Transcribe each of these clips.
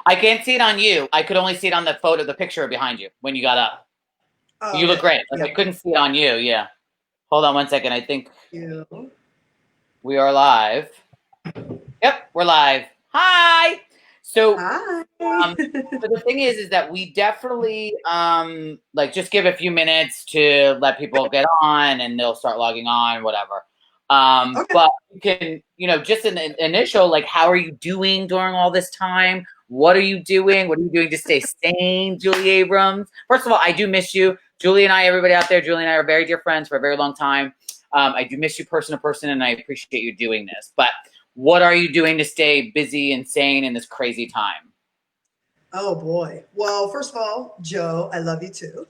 I can't see it on you. I could only see it on the photo, the picture behind you when you got up. Oh, You look okay. great. Like Yeah. I couldn't see it on you. Yeah. Hold on one second. I think You. we are live. Yep, we're live. Hi. So, Hi. so the thing is that we definitely like just give a few minutes to let people get on, and they'll start logging on, whatever. Okay. But you can, just an initial, like, how are you doing during all this time? What are you doing? What are you doing to stay sane, Julie Abrams? First of all, I do miss you. Julie and I, everybody out there, Julie and I are very dear friends for a very long time. I do miss you person to person, and I appreciate you doing this. But what are you doing to stay busy and sane in this crazy time? Oh boy. Well, first of all, Joe, I love you too.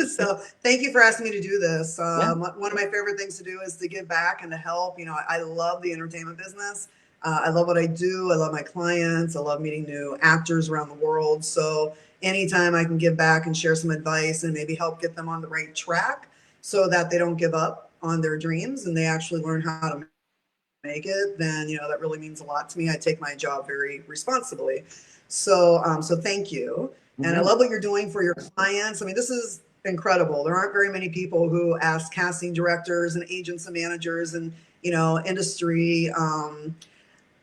So thank you for asking me to do this. Yeah. One of my favorite things to do is to give back and to help. I love the entertainment business. I love what I do. I love my clients. I love meeting new actors around the world. So anytime I can give back and share some advice and maybe help get them on the right track so that they don't give up on their dreams and they actually learn how to make it, then that really means a lot to me. I take my job very responsibly. So thank you, and I Mm-hmm. love what you're doing for your clients. I mean, this is incredible. There aren't very many people who ask casting directors and agents and managers and industry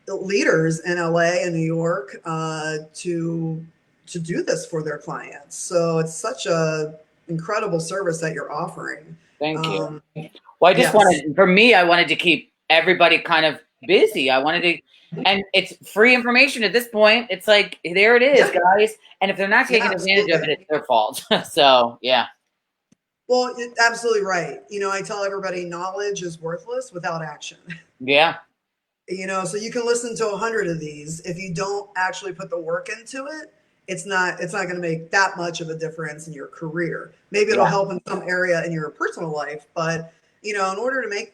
leaders in LA and New York to do this for their clients. So it's such a incredible service that you're offering. Thank you. Um, Well, I just yes. wanted, for me, I wanted to keep everybody kind of busy. I wanted to, and it's free information at this point. It's like, there it is, Yeah. guys. And if they're not Yeah. taking advantage of it, Absolutely. it's their fault. So, yeah. Well, you're absolutely right. I tell everybody knowledge is worthless without action. Yeah. So you can listen to 100 of these. If you don't actually put the work into it, it's not going to make that much of a difference in your career. Maybe it'll Yeah. help in some area in your personal life, but in order to make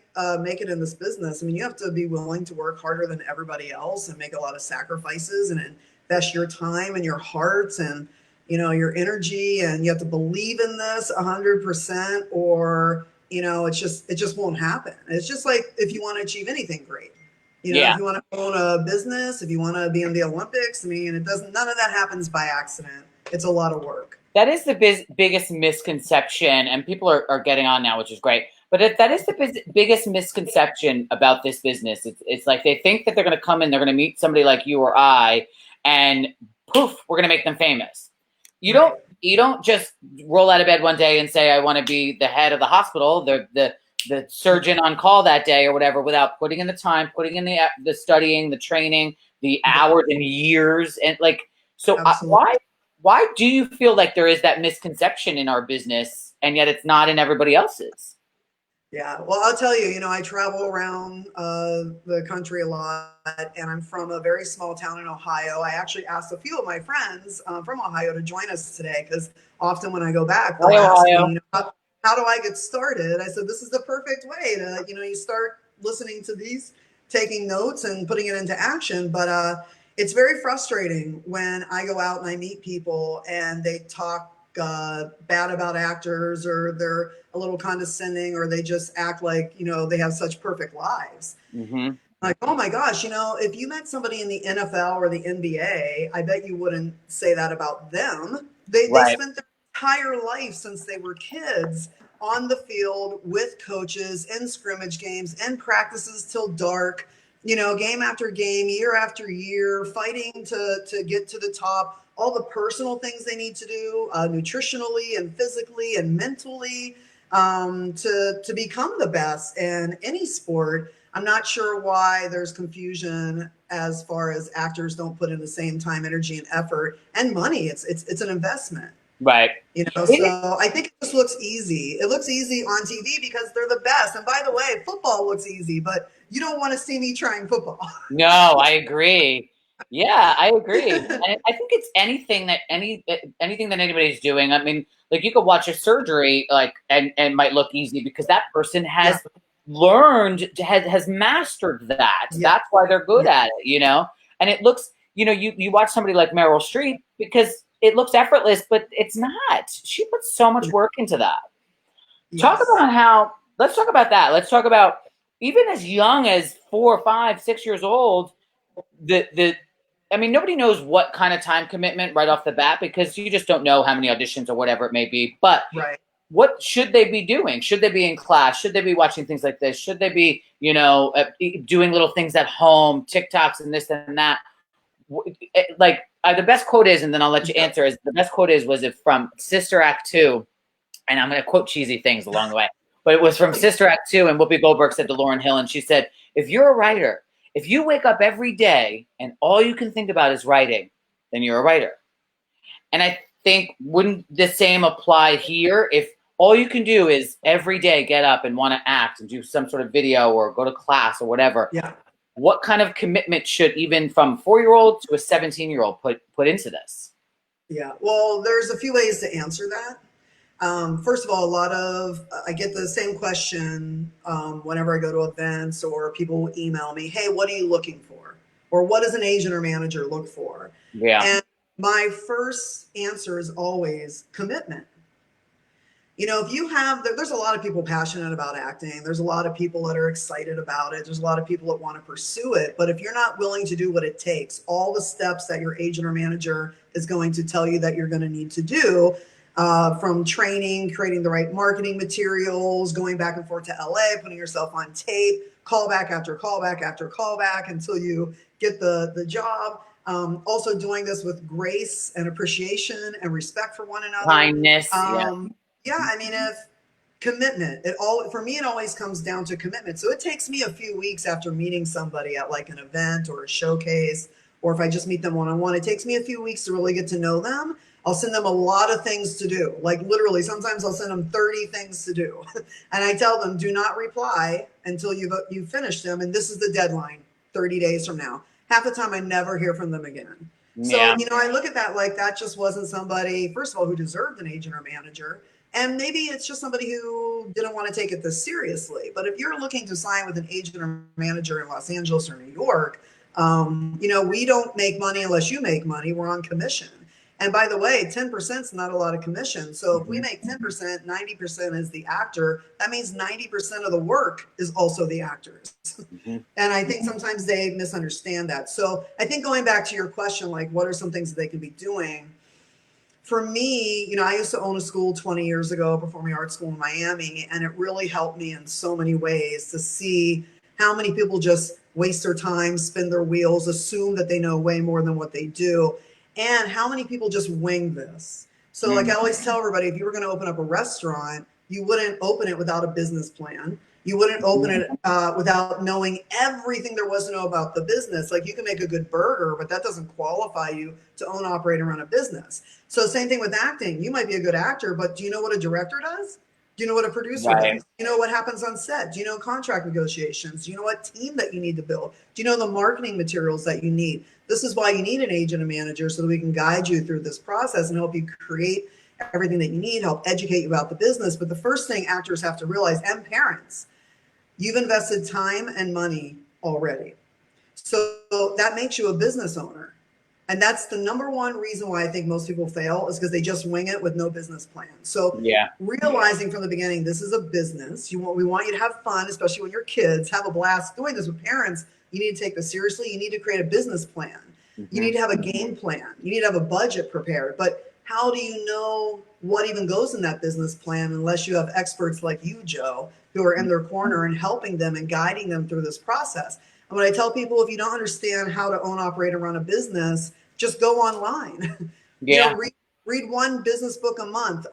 it in this business, I mean, you have to be willing to work harder than everybody else and make a lot of sacrifices and invest your time and your heart and your energy, and you have to believe in this 100%, or it just won't happen. It's just like if you want to achieve anything great. Yeah. If you want to own a business, if you want to be in the Olympics, I mean, none of that happens by accident. It's a lot of work. That is the biggest misconception, and people are getting on now, which is great. But that is the biggest misconception about this business. It's like they think that they're going to come in, they're going to meet somebody like you or I, and poof, we're going to make them famous. You Right. don't just roll out of bed one day and say, I want to be the head of the hospital, the surgeon on call that day or whatever, without putting in the time, putting in the studying, the training, the hours and years, and like, so Absolutely. why do you feel like there is that misconception in our business and yet it's not in everybody else's? Yeah. Well, I'll tell you, I travel around the country a lot, and I'm from a very small town in Ohio. I actually asked a few of my friends from Ohio to join us today because often when I go back, they'll Hi, ask me, Ohio. how do I get started? I said, this is the perfect way to, you start listening to these, taking notes and putting it into action. But it's very frustrating when I go out and I meet people and they talk bad about actors, or they're a little condescending, or they just act like they have such perfect lives. Mm-hmm. Like, oh my gosh, if you met somebody in the NFL or the NBA, I bet you wouldn't say that about them. They Right. spent their entire life since they were kids on the field with coaches, in scrimmage games, in practices till dark, game after game, year after year, fighting to get to the top, all the personal things they need to do nutritionally and physically and mentally to become the best in any sport. I'm not sure why there's confusion as far as actors don't put in the same time, energy, and effort and money. It's an investment. Right. So I think it just looks easy. It looks easy on TV because they're the best. And by the way, football looks easy, but you don't want to see me trying football. No, I agree. Yeah, I agree. And I think it's anything that anybody's doing. I mean, like you could watch a surgery like and might look easy because that person Yeah. has learned has mastered that. Yeah. That's why they're good Yeah. at it. And it looks, you watch somebody like Meryl Streep because it looks effortless, but it's not. She puts so much work into that. Talk Yes. about let's talk about that. Let's talk about even as young as 4, 5, 6 years old, the I mean, nobody knows what kind of time commitment right off the bat because you just don't know how many auditions or whatever it may be. But Right. what should they be doing? Should they be in class? Should they be watching things like this? Should they be, doing little things at home, TikToks and this and that? Like the best quote is, and then I'll let you answer. Is the best quote was it from Sister Act 2, and I'm going to quote cheesy things along the way, but it was from Sister Act 2, and Whoopi Goldberg said to Lauryn Hill, and she said, "If you're a writer, if you wake up every day and all you can think about is writing, then you're a writer." And I think wouldn't the same apply here if all you can do is every day get up and want to act and do some sort of video or go to class or whatever? Yeah. What kind of commitment should even from 4-year-old to a 17-year-old put into this? Yeah. Well, there's a few ways to answer that. First of all, I get the same question whenever I go to events or people will email me, hey, what are you looking for? Or what does an agent or manager look for? Yeah. And my first answer is always commitment. If you have, there's a lot of people passionate about acting. There's a lot of people that are excited about it. There's a lot of people that want to pursue it. But if you're not willing to do what it takes, all the steps that your agent or manager is going to tell you that you're going to need to do, from training, creating the right marketing materials, going back and forth to LA, putting yourself on tape, callback after callback after callback until you get the job. Also doing this with grace and appreciation and respect for one another. Kindness. Yeah, I mean, if commitment, for me, it always comes down to commitment. So it takes me a few weeks after meeting somebody at like an event or a showcase, or if I just meet them one-on-one, it takes me a few weeks to really get to know them. I'll send them a lot of things to do. Like literally, sometimes I'll send them 30 things to do. And I tell them, do not reply until you've finished them. And this is the deadline, 30 days from now. Half the time I never hear from them again. Yeah. So, I look at that like that just wasn't somebody, first of all, who deserved an agent or manager. And maybe it's just somebody who didn't want to take it this seriously. But if you're looking to sign with an agent or manager in Los Angeles or New York, we don't make money unless you make money. We're on commission. And by the way, 10% is not a lot of commission. So if we make 10%, 90% is the actor. That means 90% of the work is also the actors. And I think sometimes they misunderstand that. So I think going back to your question, like what are some things that they can be doing? For me, I used to own a school 20 years ago, performing arts school in Miami, and it really helped me in so many ways to see how many people just waste their time, spin their wheels, assume that they know way more than what they do, and how many people just wing this. So like I always tell everybody, if you were going to open up a restaurant, you wouldn't open it without a business plan. You wouldn't open it without knowing everything there was to know about the business. Like you can make a good burger, but that doesn't qualify you to own, operate, and run a business. So same thing with acting. You might be a good actor, but do you know what a director does? Do you know what a producer does? Do you know what happens on set? Do you know contract negotiations? Do you know what team that you need to build? Do you know the marketing materials that you need? This is why you need an agent and manager so that we can guide you through this process and help you create everything that you need, help educate you about the business. But the first thing actors have to realize, and parents, you've invested time and money already. So that makes you a business owner. And that's the number one reason why I think most people fail is because they just wing it with no business plan. So realizing from the beginning, this is a business. We want you to have fun, especially when you're kids, have a blast doing this with parents. You need to take this seriously. You need to create a business plan. You need to have a game plan. You need to have a budget prepared. But how do you know what even goes in that business plan unless you have experts like you, Joe, who are in their corner and helping them and guiding them through this process? And when I tell people, if you don't understand how to own, operate, and run a business, just go online. Read one business book a month.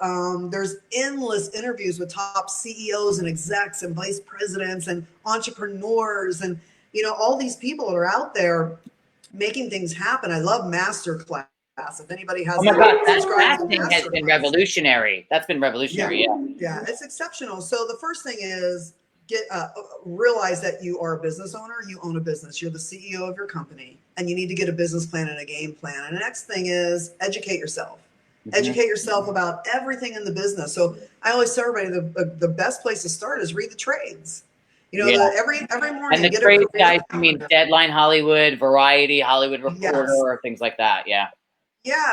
There's endless interviews with top CEOs and execs and vice presidents and entrepreneurs and all these people that are out there making things happen. I love Masterclass. If anybody has, oh my God, that thing has been revolutionary. That's been revolutionary. Yeah, it's exceptional. So the first thing is realize that you are a business owner. You own a business. You're the CEO of your company, and you need to get a business plan and a game plan. And the next thing is educate yourself. Educate yourself about everything in the business. So I always tell everybody the best place to start is read the trades. Every morning. And the trades guys, I mean, Deadline Hollywood, Variety, Hollywood Reporter, or things like that. Yeah.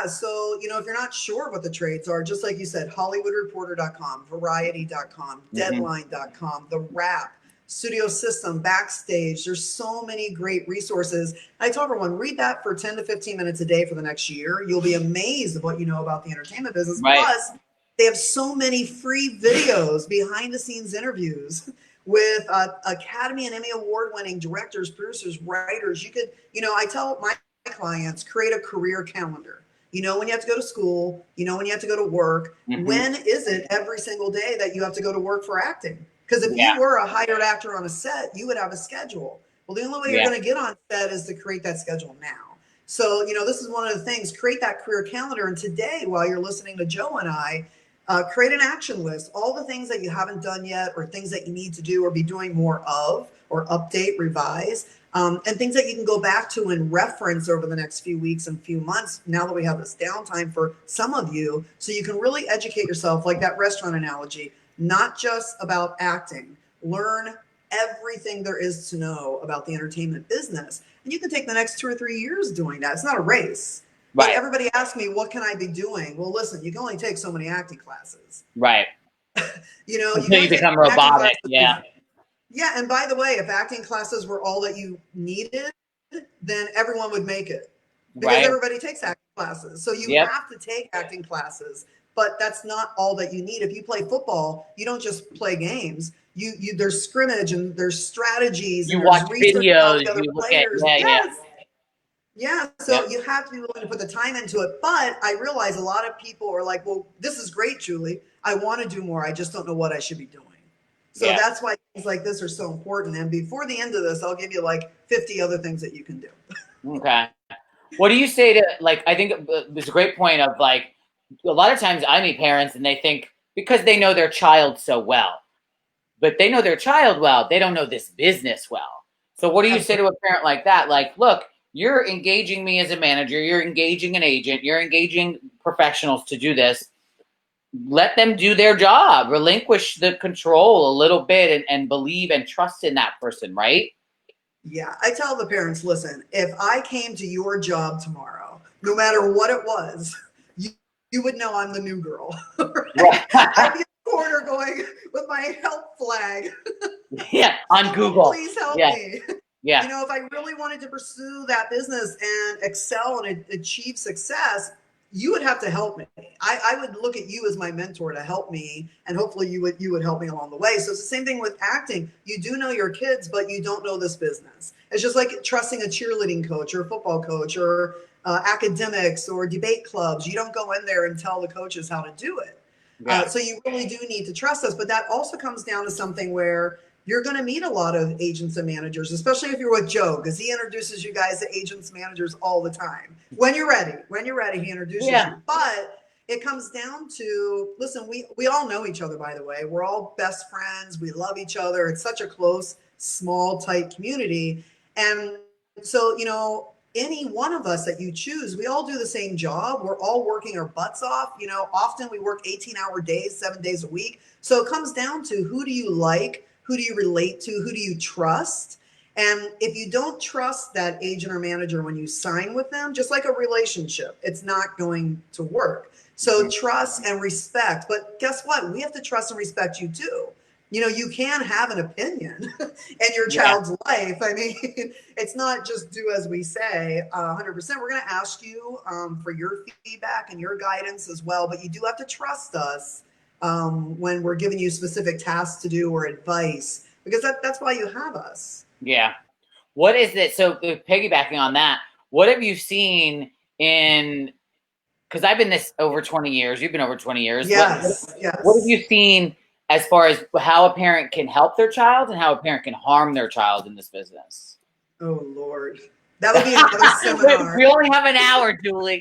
So, if you're not sure what the trades are, just like you said, HollywoodReporter.com, Variety.com, Deadline.com, The Wrap. studio system, backstage. There's so many great resources. I tell everyone, read that for 10 to 15 minutes a day for the next year. You'll be amazed at what you know about the entertainment business. Right. Plus, they have so many free videos, behind the scenes interviews with Academy and Emmy award winning directors, producers, writers. You could, I tell my clients, create a career calendar. You know when you have to go to school, you know when you have to go to work. Mm-hmm. When is it every single day that you have to go to work for acting? Because if you were a hired actor on a set, you would have a schedule. Well, the only way you're going to get on set is to create that schedule now. So, this is one of the things, create that career calendar. And today, while you're listening to Joe and I, create an action list, all the things that you haven't done yet, or things that you need to do or be doing more of, or update, revise, and things that you can go back to and reference over the next few weeks and few months, now that we have this downtime for some of you, so you can really educate yourself, like that restaurant analogy, not just about acting. Learn everything there is to know about the entertainment business. And you can take the next 2 or 3 years doing that. It's not a race. But everybody asks me, what can I be doing? Well, listen, you can only take so many acting classes. Right. Until you become robotic. Yeah. Yeah. And by the way, if acting classes were all that you needed, then everyone would make it. Because everybody takes acting classes. So you have to take acting classes. But that's not all that you need. If you play football, you don't just play games. There's scrimmage and there's strategies. You and watch research videos. Other You look players. at So you have to be willing to put the time into it. But I realize a lot of people are like, well, this is great, Julie. I want to do more. I just don't know what I should be doing. So that's why things like this are so important. And before the end of this, I'll give you like 50 other things that you can do. Okay. What do you say to, like, I think there's a great point of, like, a lot of times I meet parents and they think, because they know their child so well, but they know their child well, they don't know this business well. So what do you say to a parent like that? Like, look, you're engaging me as a manager, you're engaging an agent, you're engaging professionals to do this. Let them do their job, relinquish the control a little bit and believe and trust in that person, right? Yeah, I tell the parents, listen, if I came to your job tomorrow, no matter what it was, you would know I'm the new girl. Right? I'd be in the corner going with my help flag. Yeah, on Google. Please help me. Yeah. If I really wanted to pursue that business and excel and achieve success, you would have to help me. I would look at you as my mentor to help me, and hopefully you would help me along the way. So it's the same thing with acting. You do know your kids, but you don't know this business. It's just like trusting a cheerleading coach or a football coach or academics or debate clubs. You don't go in there and tell the coaches how to do it. So you really do need to trust us. But that also comes down to something where you're going to meet a lot of agents and managers, especially if you're with Joe, because he introduces you guys to agents, managers all the time. When you're ready, he introduces you. But it comes down to, listen, we all know each other, by the way. We're all best friends. We love each other. It's such a close, small, tight community. And so, any one of us that you choose, we all do the same job. We're all working our butts off. Often we work 18-hour days, 7 days a week. So it comes down to, who do you like? Who do you relate to? Who do you trust? And if you don't trust that agent or manager when you sign with them, just like a relationship, it's not going to work. So trust and respect. But guess what? We have to trust and respect you too. You can have an opinion in your child's life. I mean, it's not just do as we say 100%. We're going to ask you for your feedback and your guidance as well. But you do have to trust us when we're giving you specific tasks to do or advice, because that's why you have us. Yeah. What is it? So piggybacking on that, what have you seen because I've been this over 20 years, you've been over 20 years. Yes. What have you seen as far as how a parent can help their child and how a parent can harm their child in this business? Oh, Lord. That would be another seminar. We only have an hour, Julie.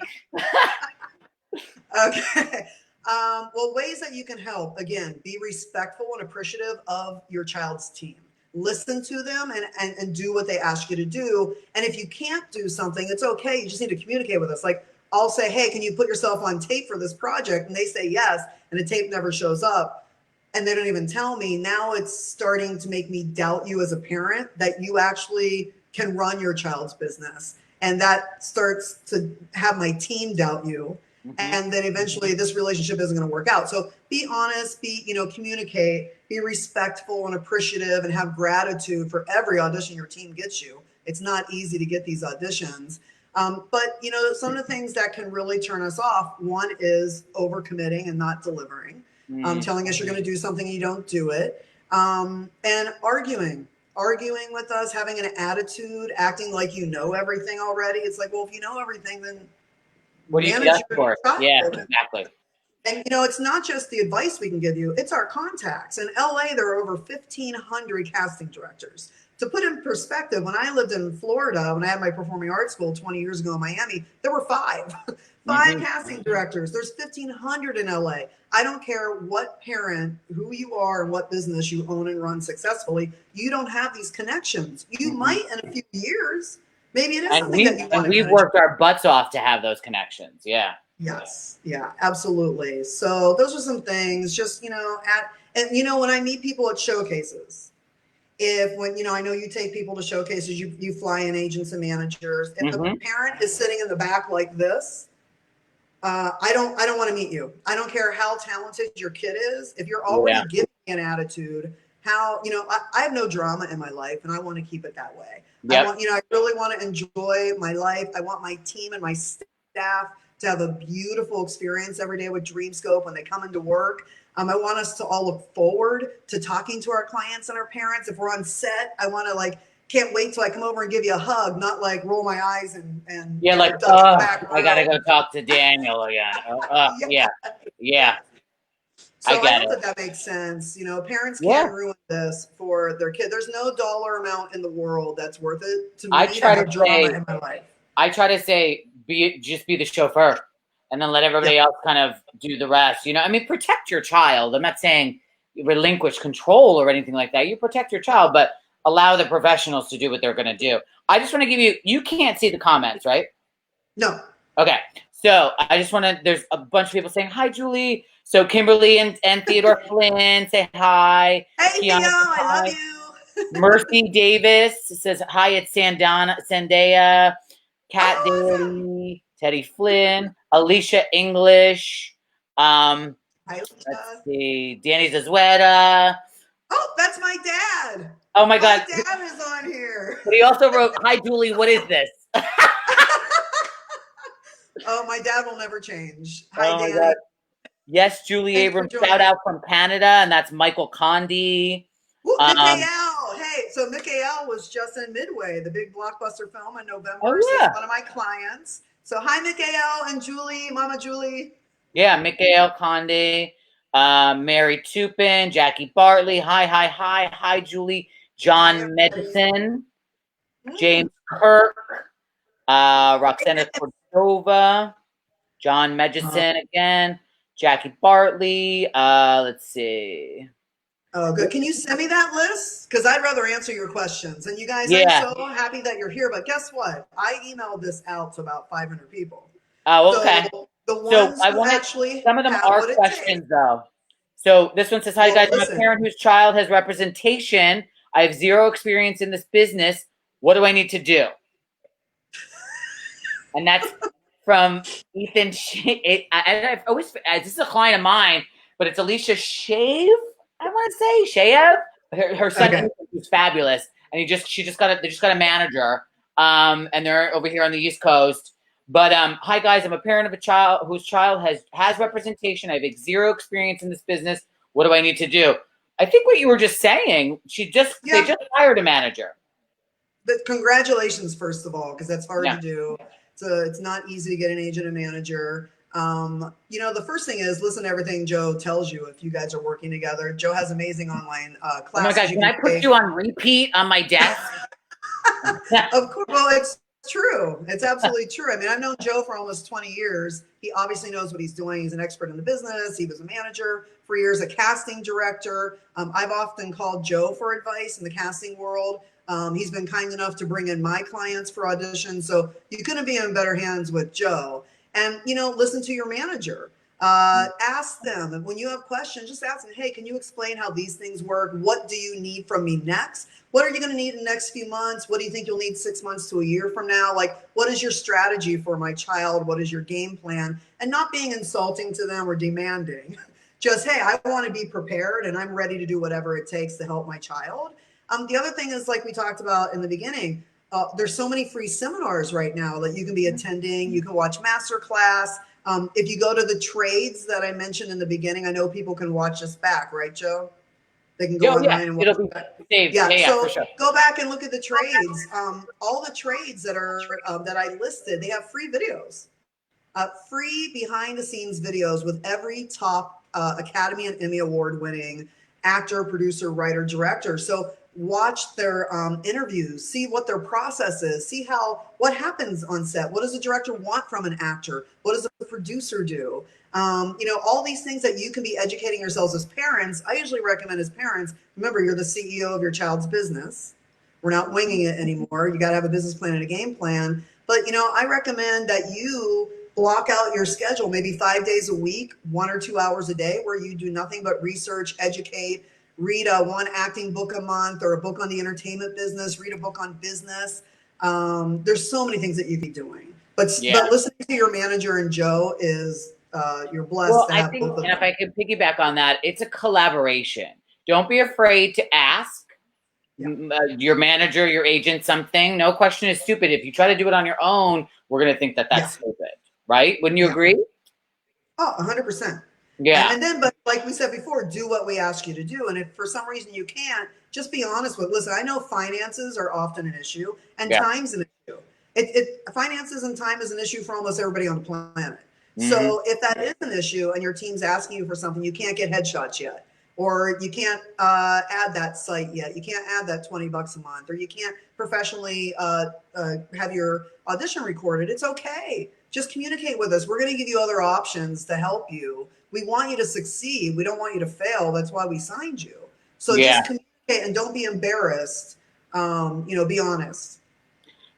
Okay. Well, ways that you can help, again, be respectful and appreciative of your child's team. Listen to them and do what they ask you to do. And if you can't do something, it's okay. You just need to communicate with us. Like, I'll say, hey, can you put yourself on tape for this project? And they say yes, and the tape never shows up. And they don't even tell me. Now it's starting to make me doubt you as a parent, that you actually can run your child's business. And that starts to have my team doubt you. And then eventually this relationship isn't going to work out. So be honest, communicate, be respectful and appreciative, and have gratitude for every audition your team gets you. It's not easy to get these auditions. But some of the things that can really turn us off, one is overcommitting and not delivering, telling us you're going to do something and you don't do it, and arguing with us, having an attitude, acting like you know everything already. It's like, well, if you know everything, then what do you ask for? Yeah, exactly. And it's not just the advice we can give you, it's our contacts. In LA, there are over 1,500 casting directors. To put in perspective, when I lived in Florida, when I had my performing arts school 20 years ago in Miami, there were five casting directors. There's 1,500 in LA. I don't care what parent, who you are, and what business you own and run successfully, you don't have these connections. You might in a few years. Maybe it is something that you want to we've worked our butts off to have those connections. Yeah. Yes. Yeah, absolutely. So those are some things, just, when I meet people at showcases, I know you take people to showcases, you fly in agents and managers. If the parent is sitting in the back like this, I don't want to meet you. I don't care how talented your kid is. If you're already giving me an attitude, I have no drama in my life, and I want to keep it that way. Yep. I really want to enjoy my life. I want my team and my staff to have a beautiful experience every day with Dreamscope when they come into work. I want us to all look forward to talking to our clients and our parents. If we're on set, I want to can't wait till I come over and give you a hug, not roll my eyes and I gotta go talk to Daniel again. Yeah. So I hope that makes sense. Parents can't ruin this for their kid. There's no dollar amount in the world that's worth it to me to have drama in my life. I try to say, just be the chauffeur, and then let everybody else kind of do the rest. Protect your child. I'm not saying relinquish control or anything like that. You protect your child, but allow the professionals to do what they're going to do. I just want to give you can't see the comments, right? No. Okay. So I just want to, there's a bunch of people saying, hi, Julie. So Kimberly and Theodore Flynn say hi. Hey, Theo, I love you. Mercy Davis says hi, it's Zendaya, Kat Daly, Teddy Flynn, Alicia English. Let's see, Danny Zazueta. Oh, that's my dad. Oh my God. My dad is on here. But he also wrote, hi, Julie, what is this? Oh, my dad will never change. Hi, Danny. God. Yes, Julie Abrams, shout out from Canada, and that's Michael Condi. Mikael. Hey, so Mikael was just in Midway, the big blockbuster film in November. Oh, yeah. So he's one of my clients. So hi, Mikael and Julie, Mama Julie. Yeah, Mikael Condi, Mary Tupin, Jackie Bartley. Hi, Julie. John Medicine, James Kirk, Roxana Cordova, John Medicine again, Jackie Bartley. Let's see. Oh, good. Can you send me that list? Because I'd rather answer your questions. And you guys, I'm so happy that you're here. But guess what? I emailed this out to about 500 people. Oh, okay. So the ones I want actually some of them are questions though. So this one says, hi guys, I'm a parent whose child has representation. I have zero experience in this business. What do I need to do? And that's from Ethan. I've always, this is a client of mine, but it's Alicia Shave. I want to say Shayev. Her son is fabulous, and they just got a manager. And they're over here on the East Coast. But hi guys, I'm a parent of a child whose child has representation. I have zero experience in this business. What do I need to do? I think what you were just saying. They just hired a manager. But congratulations, first of all, because that's hard to do. So it's not easy to get an agent and manager. The first thing is listen to everything Joe tells you if you guys are working together. Joe has amazing online classes. Oh my God, can I put you on repeat on my desk? Of course. Well, it's true. It's absolutely true. I mean, I've known Joe for almost 20 years. He obviously knows what he's doing. He's an expert in the business. He was a manager for years, a casting director. I've often called Joe for advice in the casting world. He's been kind enough to bring in my clients for auditions. So you couldn't be in better hands with Joe. And, listen to your manager. Ask them. And when you have questions, just ask them, hey, can you explain how these things work? What do you need from me next? What are you going to need in the next few months? What do you think you'll need 6 months to a year from now? Like, what is your strategy for my child? What is your game plan? And not being insulting to them or demanding. Just, hey, I want to be prepared and I'm ready to do whatever it takes to help my child. The other thing is, like we talked about in the beginning, there's so many free seminars right now that you can be attending. You can watch masterclass. If you go to the trades that I mentioned in the beginning, I know people can watch us back, right, Joe? They can go online and watch it'll be back. saved. Yeah, so for sure. go back and look at the trades. All the trades that are that I listed, they have free videos, free behind the scenes videos with every top Academy and Emmy Award winning actor, producer, writer, director. So watch their interviews, see what their process is, see what happens on set. What does the director want from an actor? What does the producer do? All these things that you can be educating yourselves as parents. I usually recommend as parents, remember, you're the CEO of your child's business. We're not winging it anymore. You got to have a business plan and a game plan. But, I recommend that you block out your schedule, maybe 5 days a week, 1 or 2 hours a day, where you do nothing but research, educate, read one acting book a month or a book on the entertainment business, read a book on business. There's so many things that you can be doing. But listening to your manager and Joe is, you're blessed to have both of them. And if I could piggyback on that, it's a collaboration. Don't be afraid to ask your manager, your agent, something. No question is stupid. If you try to do it on your own, we're going to think that that's stupid, right? Wouldn't you agree? Oh, 100%. Yeah. And then, but like we said before, do what we ask you to do. And if for some reason you can't, just be honest with, listen, I know finances are often an issue and time's an issue. Finances and time is an issue for almost everybody on the planet. So if that is an issue and your team's asking you for something, you can't get headshots yet, or you can't add that site yet, you can't add that $20 a month, or you can't professionally have your audition recorded, it's okay. Just communicate with us. We're going to give you other options to help you. We want you to succeed. We don't want you to fail. That's why we signed you. So just communicate and don't be embarrassed. Be honest.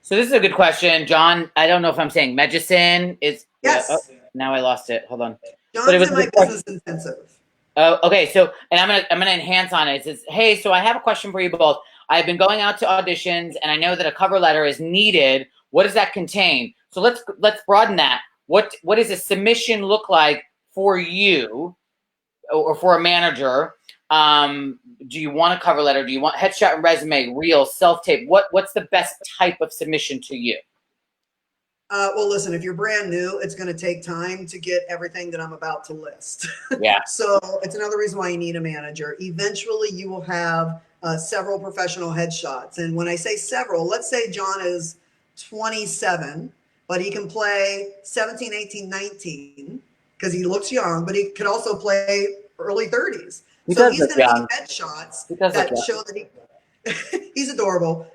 So this is a good question, John. I don't know if I'm saying medicine is. Yes. Now I lost it. Hold on. John's in my business intensive. Oh, okay. So, and I'm gonna enhance on it. It says, hey, so I have a question for you both. I've been going out to auditions, and I know that a cover letter is needed. What does that contain? So let's broaden that. What does a submission look like for you, or for a manager? Do you want a cover letter? Do you want headshot and resume, reel, self-tape? What's the best type of submission to you? Well, listen, if you're brand new, it's going to take time to get everything that I'm about to list. Yeah. So it's another reason why you need a manager. Eventually, you will have several professional headshots. And when I say several, let's say John is 27, but he can play 17, 18, 19 because he looks young, but he could also play early 30s. So he's going to need headshots that show that he's adorable.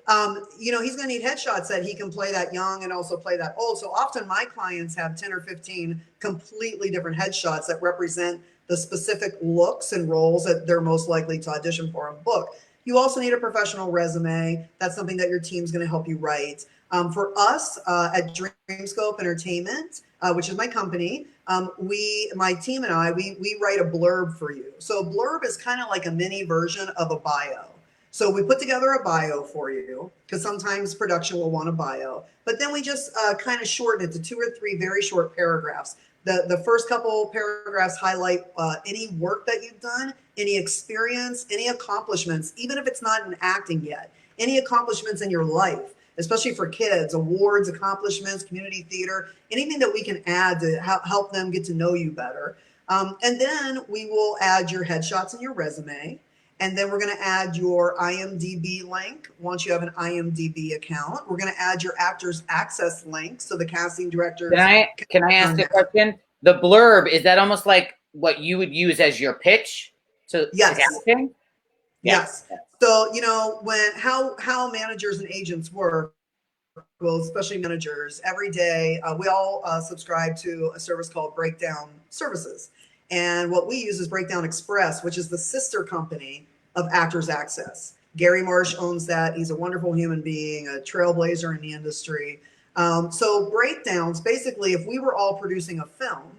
He's going to need headshots that he can play that young and also play that old. So often my clients have 10 or 15 completely different headshots that represent the specific looks and roles that they're most likely to audition for and book. You also need a professional resume. That's something that your team's going to help you write. For us at Dreamscope Entertainment, which is my company, my team and I, we write a blurb for you. So a blurb is kind of like a mini version of a bio. So we put together a bio for you because sometimes production will want a bio, but then we just kind of shorten it to 2 or 3 very short paragraphs. The first couple paragraphs highlight any work that you've done, any experience, any accomplishments, even if it's not in acting yet, any accomplishments in your life, especially for kids, awards, accomplishments, community theater, anything that we can add to help them get to know you better. And then we will add your headshots and your resume. And then we're going to add your IMDb link once you have an IMDb account. We're going to add your Actors Access link so the casting directors. Can I ask a question? The blurb, is that almost like what you would use as your pitch to casting? Yes. So, how managers and agents work, well, especially managers, every day, we all subscribe to a service called Breakdown Services. And what we use is Breakdown Express, which is the sister company of Actors Access. Gary Marsh owns that. He's a wonderful human being, a trailblazer in the industry. So breakdowns, basically, if we were all producing a film,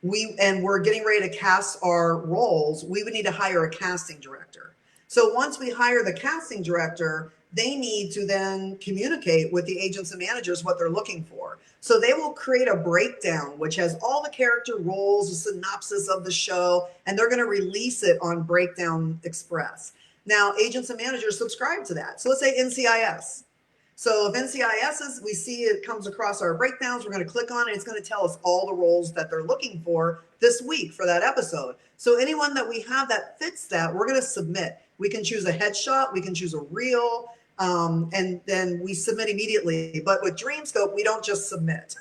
we're getting ready to cast our roles, we would need to hire a casting director. So once we hire the casting director, they need to then communicate with the agents and managers what they're looking for. So they will create a breakdown, which has all the character roles, a synopsis of the show, and they're going to release it on Breakdown Express. Now, agents and managers subscribe to that. So let's say NCIS. So if NCIS is, we see it comes across our breakdowns, we're going to click on it. It's going to tell us all the roles that they're looking for this week for that episode. So anyone that we have that fits that, we're going to submit. We can choose a headshot, we can choose a reel, and then we submit immediately. But with Dreamscope, we don't just submit.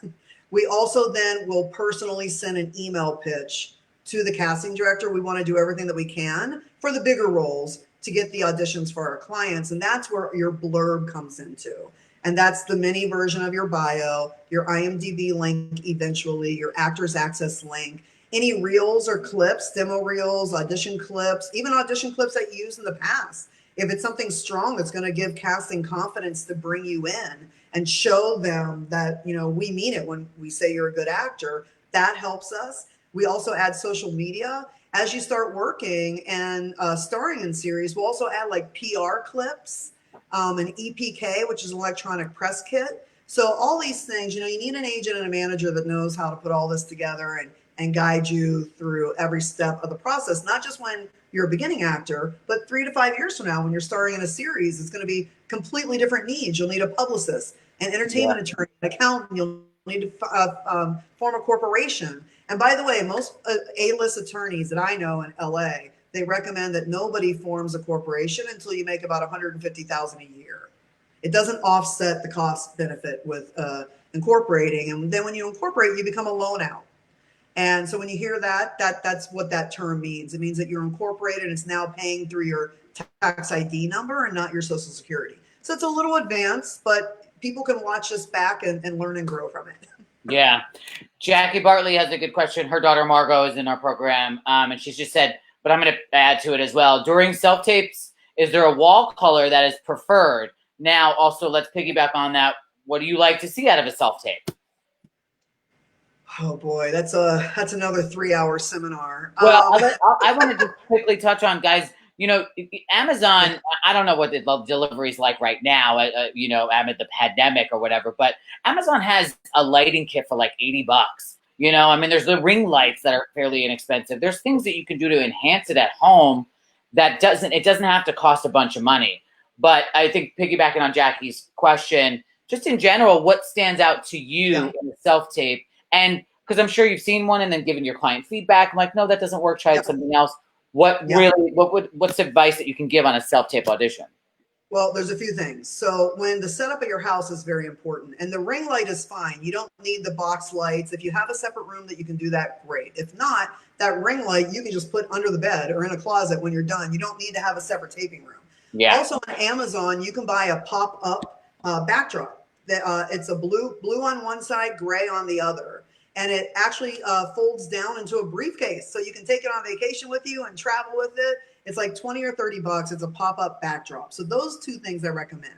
We also then will personally send an email pitch to the casting director. We want to do everything that we can for the bigger roles to get the auditions for our clients. And that's where your blurb comes into. And that's the mini version of your bio, your IMDb link eventually, your Actors Access link, any reels or clips, demo reels, audition clips, even audition clips that you used in the past. If it's something strong that's going to give casting confidence to bring you in and show them that, you know, we mean it when we say you're a good actor, that helps us. We also add social media. As you start working and starring in series, we'll also add like PR clips, an EPK, which is an electronic press kit. So all these things, you know, you need an agent and a manager that knows how to put all this together and guide you through every step of the process, not just when you're a beginning actor, but 3 to 5 years from now, when you're starring in a series, it's going to be completely different needs. You'll need a publicist, an entertainment attorney, an accountant. You'll need to form a corporation. And by the way, most A-list attorneys that I know in LA, they recommend that nobody forms a corporation until you make about $150,000 a year. It doesn't offset the cost benefit with incorporating. And then when you incorporate, you become a loan out. And so when you hear that, that's what that term means. It means that you're incorporated and it's now paying through your tax ID number and not your Social Security. So it's a little advanced, but people can watch this back and learn and grow from it. Yeah. Jackie Bartley has a good question. Her daughter Margot is in our program, and she's just said, but I'm going to add to it as well. During self-tapes, is there a wall color that is preferred? Now, also, let's piggyback on that. What do you like to see out of a self-tape? Oh boy, that's another 3-hour seminar. Well, I want to just quickly touch on, guys. You know, Amazon. I don't know what the delivery is like right now. You know, amid the pandemic or whatever. But Amazon has a lighting kit for like $80. You know, I mean, there's the ring lights that are fairly inexpensive. There's things that you can do to enhance it at home that doesn't have to cost a bunch of money. But I think piggybacking on Jackie's question, just in general, what stands out to you in the self tape? And because I'm sure you've seen one and then given your client feedback. I'm like, no, that doesn't work. Try something else. What's advice that you can give on a self-tape audition? Well, there's a few things. So when the setup of your house is very important, and the ring light is fine. You don't need the box lights. If you have a separate room that you can do that, great. If not, that ring light you can just put under the bed or in a closet when you're done. You don't need to have a separate taping room. Yeah. Also on Amazon, you can buy a pop-up backdrop. It's a blue on one side, gray on the other. And it actually folds down into a briefcase. So you can take it on vacation with you and travel with it. It's like $20 or $30. It's a pop-up backdrop. So those two things I recommend.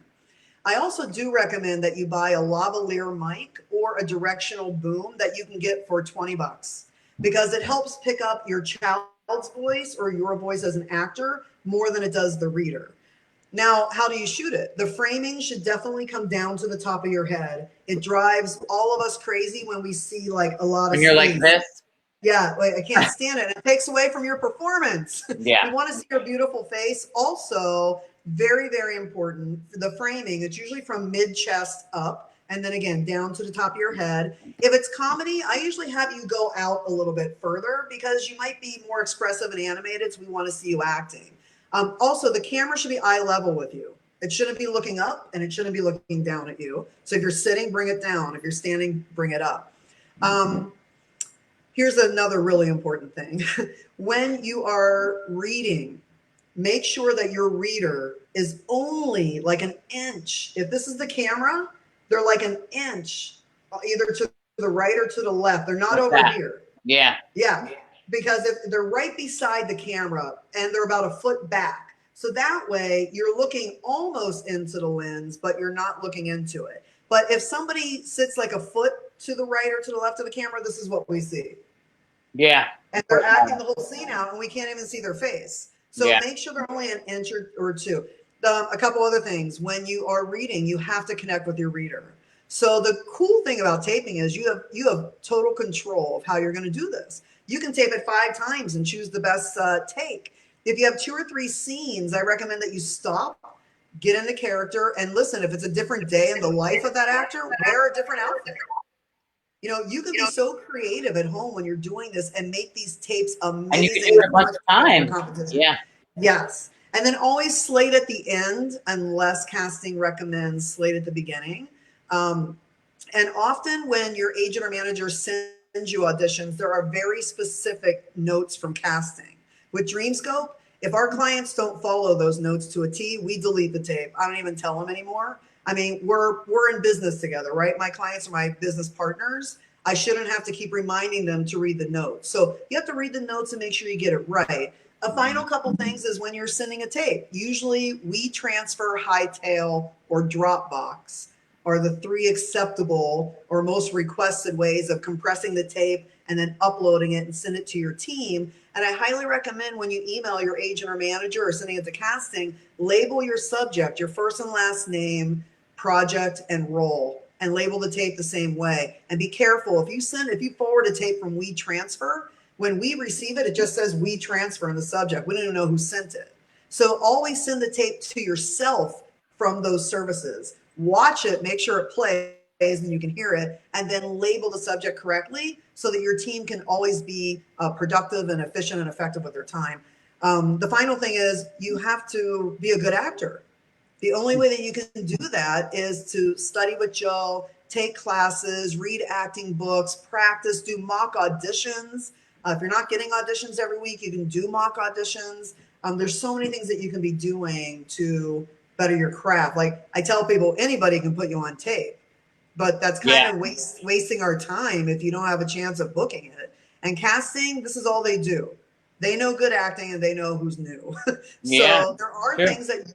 I also do recommend that you buy a lavalier mic or a directional boom that you can get for $20 because it helps pick up your child's voice or your voice as an actor more than it does the reader. Now, how do you shoot it? The framing should definitely come down to the top of your head. It drives all of us crazy when we see like a lot of. When you're like this? Yeah, like, I can't stand it. It takes away from your performance. Yeah. You want to see your beautiful face. Also, very, very important, the framing. It's usually from mid-chest up and then again down to the top of your head. If it's comedy, I usually have you go out a little bit further because you might be more expressive and animated, so we want to see you acting. Also, the camera should be eye level with you. It shouldn't be looking up and it shouldn't be looking down at you. So if you're sitting, bring it down. If you're standing, bring it up. Here's another really important thing. When you are reading, make sure that your reader is only like an inch. If this is the camera, they're like an inch, either to the right or to the left. They're not over here. Yeah. Yeah. Because if they're right beside the camera and they're about a foot back. So that way you're looking almost into the lens, but you're not looking into it. But if somebody sits like a foot to the right or to the left of the camera, this is what we see. Yeah. And they're acting the whole scene out, and we can't even see their face. So Yeah. make sure they're only an inch or two. A couple other things. When you are reading, you have to connect with your reader. So the cool thing about taping is you have total control of how you're going to do this. You can tape it 5 times and choose the best take. If you have 2 or 3 scenes, I recommend that you stop, get into character, and listen. If it's a different day in the life of that actor, wear a different outfit. You know, you can be so creative at home when you're doing this and make these tapes And you can amazing do it and a bunch much of better than times. competition. Yeah. Yes. And then always slate at the end unless casting recommends slate at the beginning. And often when your agent or manager sends you auditions, there are very specific notes from casting. With Dreamscope, if our clients don't follow those notes to a T, we delete the tape. I don't even tell them anymore. I mean, we're in business together, right? My clients are my business partners. I shouldn't have to keep reminding them to read the notes. So you have to read the notes and make sure you get it right. A final couple things is when you're sending a tape. Usually we transfer, hightail, or Dropbox are the 3 acceptable or most requested ways of compressing the tape and then uploading it and send it to your team. And I highly recommend when you email your agent or manager or sending it to casting, label your subject, your first and last name, project, and role, and label the tape the same way. And be careful, if you forward a tape from WeTransfer, when we receive it, it just says WeTransfer in the subject. We don't even know who sent it. So always send the tape to yourself from those services. Watch it, make sure it plays and you can hear it, and then label the subject correctly so that your team can always be productive and efficient and effective with their time. The final thing is you have to be a good actor. The only way that you can do that is to study with Joe, take classes, read acting books, practice, do mock auditions. If you're not getting auditions every week, you can do mock auditions. There's so many things that you can be doing to better your craft. Like I tell people, anybody can put you on tape, but that's kind of wasting our time if you don't have a chance of booking it. And casting, this is all they do. They know good acting and they know who's new. So there are things that you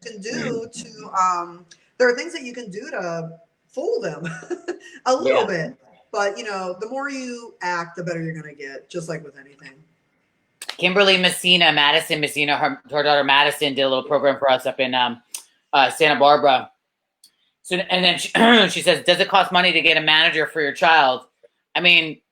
can do to fool them a little bit. But you know, the more you act, the better you're going to get, just like with anything. Kimberly Madison Messina, her daughter Madison did a little program for us up in Santa Barbara. So, and then she says, does it cost money to get a manager for your child? I mean,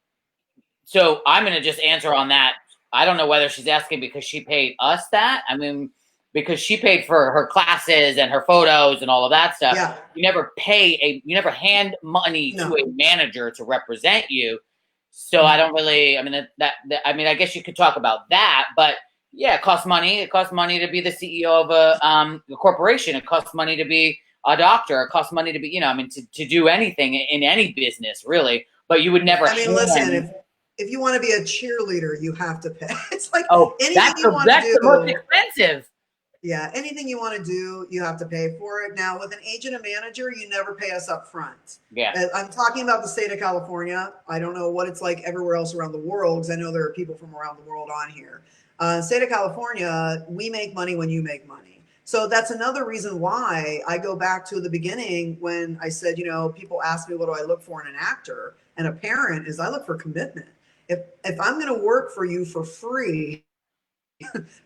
so I'm going to just answer on that. I don't know whether she's asking because she paid us that. I mean, because she paid for her classes and her photos and all of that stuff. Yeah. You never hand money to a manager to represent you. So I don't really, I mean, I guess you could talk about that, but yeah, it costs money. It costs money to be the CEO of a corporation. It costs money to be a doctor. It costs money to be, to do anything in any business, really. But you would never. I mean, listen, if you want to be a cheerleader, you have to pay. It's like anything that's you want to do. The most expensive. Yeah, anything you want to do, you have to pay for it. Now, with an agent and manager, you never pay us up front. Yeah. I'm talking about the state of California. I don't know what it's like everywhere else around the world because I know there are people from around the world on here. State of California, we make money when you make money. So that's another reason why I go back to the beginning when I said, people ask me, what do I look for in an actor and a parent is I look for commitment. If I'm going to work for you for free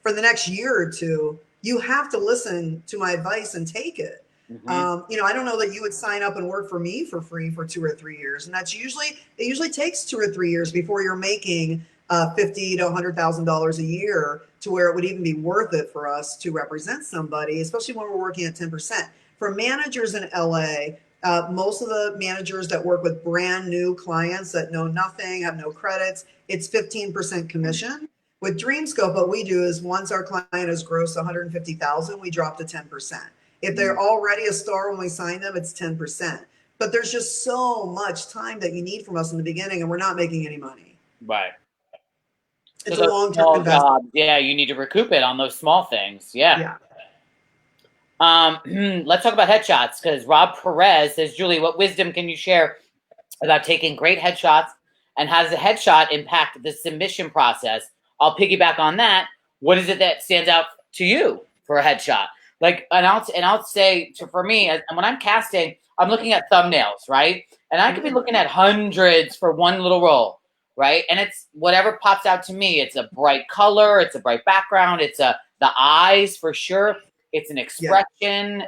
for the next year or two, you have to listen to my advice and take it. Mm-hmm. I don't know that you would sign up and work for me for free for 2 or 3 years. And it usually takes 2 or 3 years before you're making $50,000 to $100,000 a year to where it would even be worth it for us to represent somebody, especially when we're working at 10%. For managers in LA, most of the managers that work with brand new clients that know nothing, have no credits, it's 15% commission. With Dreamscope, what we do is once our client has grossed 150,000, we drop to 10%. If they're already a star when we sign them, it's 10%. But there's just so much time that you need from us in the beginning, and we're not making any money. Right. It's a long-term investment. Yeah, you need to recoup it on those small things. Yeah. Let's talk about headshots because Rob Perez says, Julie, what wisdom can you share about taking great headshots, and how does the headshot impact the submission process? I'll piggyback on that. What is it that stands out to you for a headshot? And I'll say for me, and when I'm casting, I'm looking at thumbnails, right? And I could be looking at hundreds for one little role, right? And it's whatever pops out to me. It's a bright color, it's a bright background, it's the eyes for sure. It's an expression.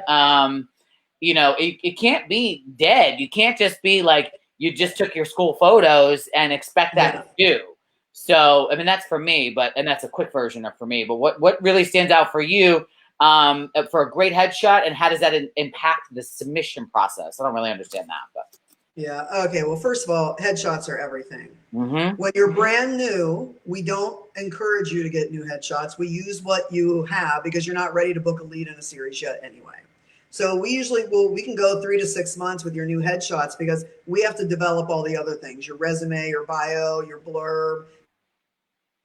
You know, it can't be dead. You can't just be like, you just took your school photos and expect that to do. So, I mean, that's for me, and that's a quick version of for me. But what really stands out for you for a great headshot, and how does that impact the submission process? I don't really understand that, but. Yeah. Okay. Well, first of all, headshots are everything. Mm-hmm. When you're brand new, we don't encourage you to get new headshots. We use what you have because you're not ready to book a lead in a series yet anyway. So we usually we can go 3 to 6 months with your new headshots because we have to develop all the other things, your resume, your bio, your blurb,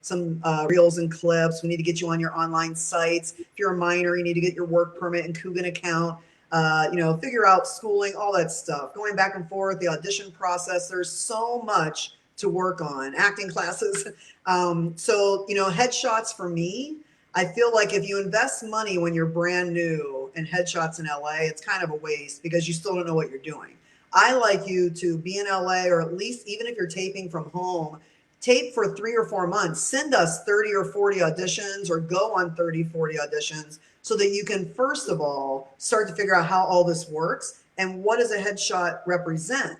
some reels and clips. We need to get you on your online sites. If you're a minor, you need to get your work permit and Coogan account. You know, figure out schooling, all that stuff. Going back and forth, the audition process. There's so much to work on. Acting classes. So, you know, headshots for me, I feel like if you invest money when you're brand new in headshots in LA, it's kind of a waste because you still don't know what you're doing. I like you to be in LA, or at least even if you're taping from home, tape for 3 or 4 months, send us 30 or 40 auditions or go on 30, 40 auditions so that you can, first of all, start to figure out how all this works and what does a headshot represent.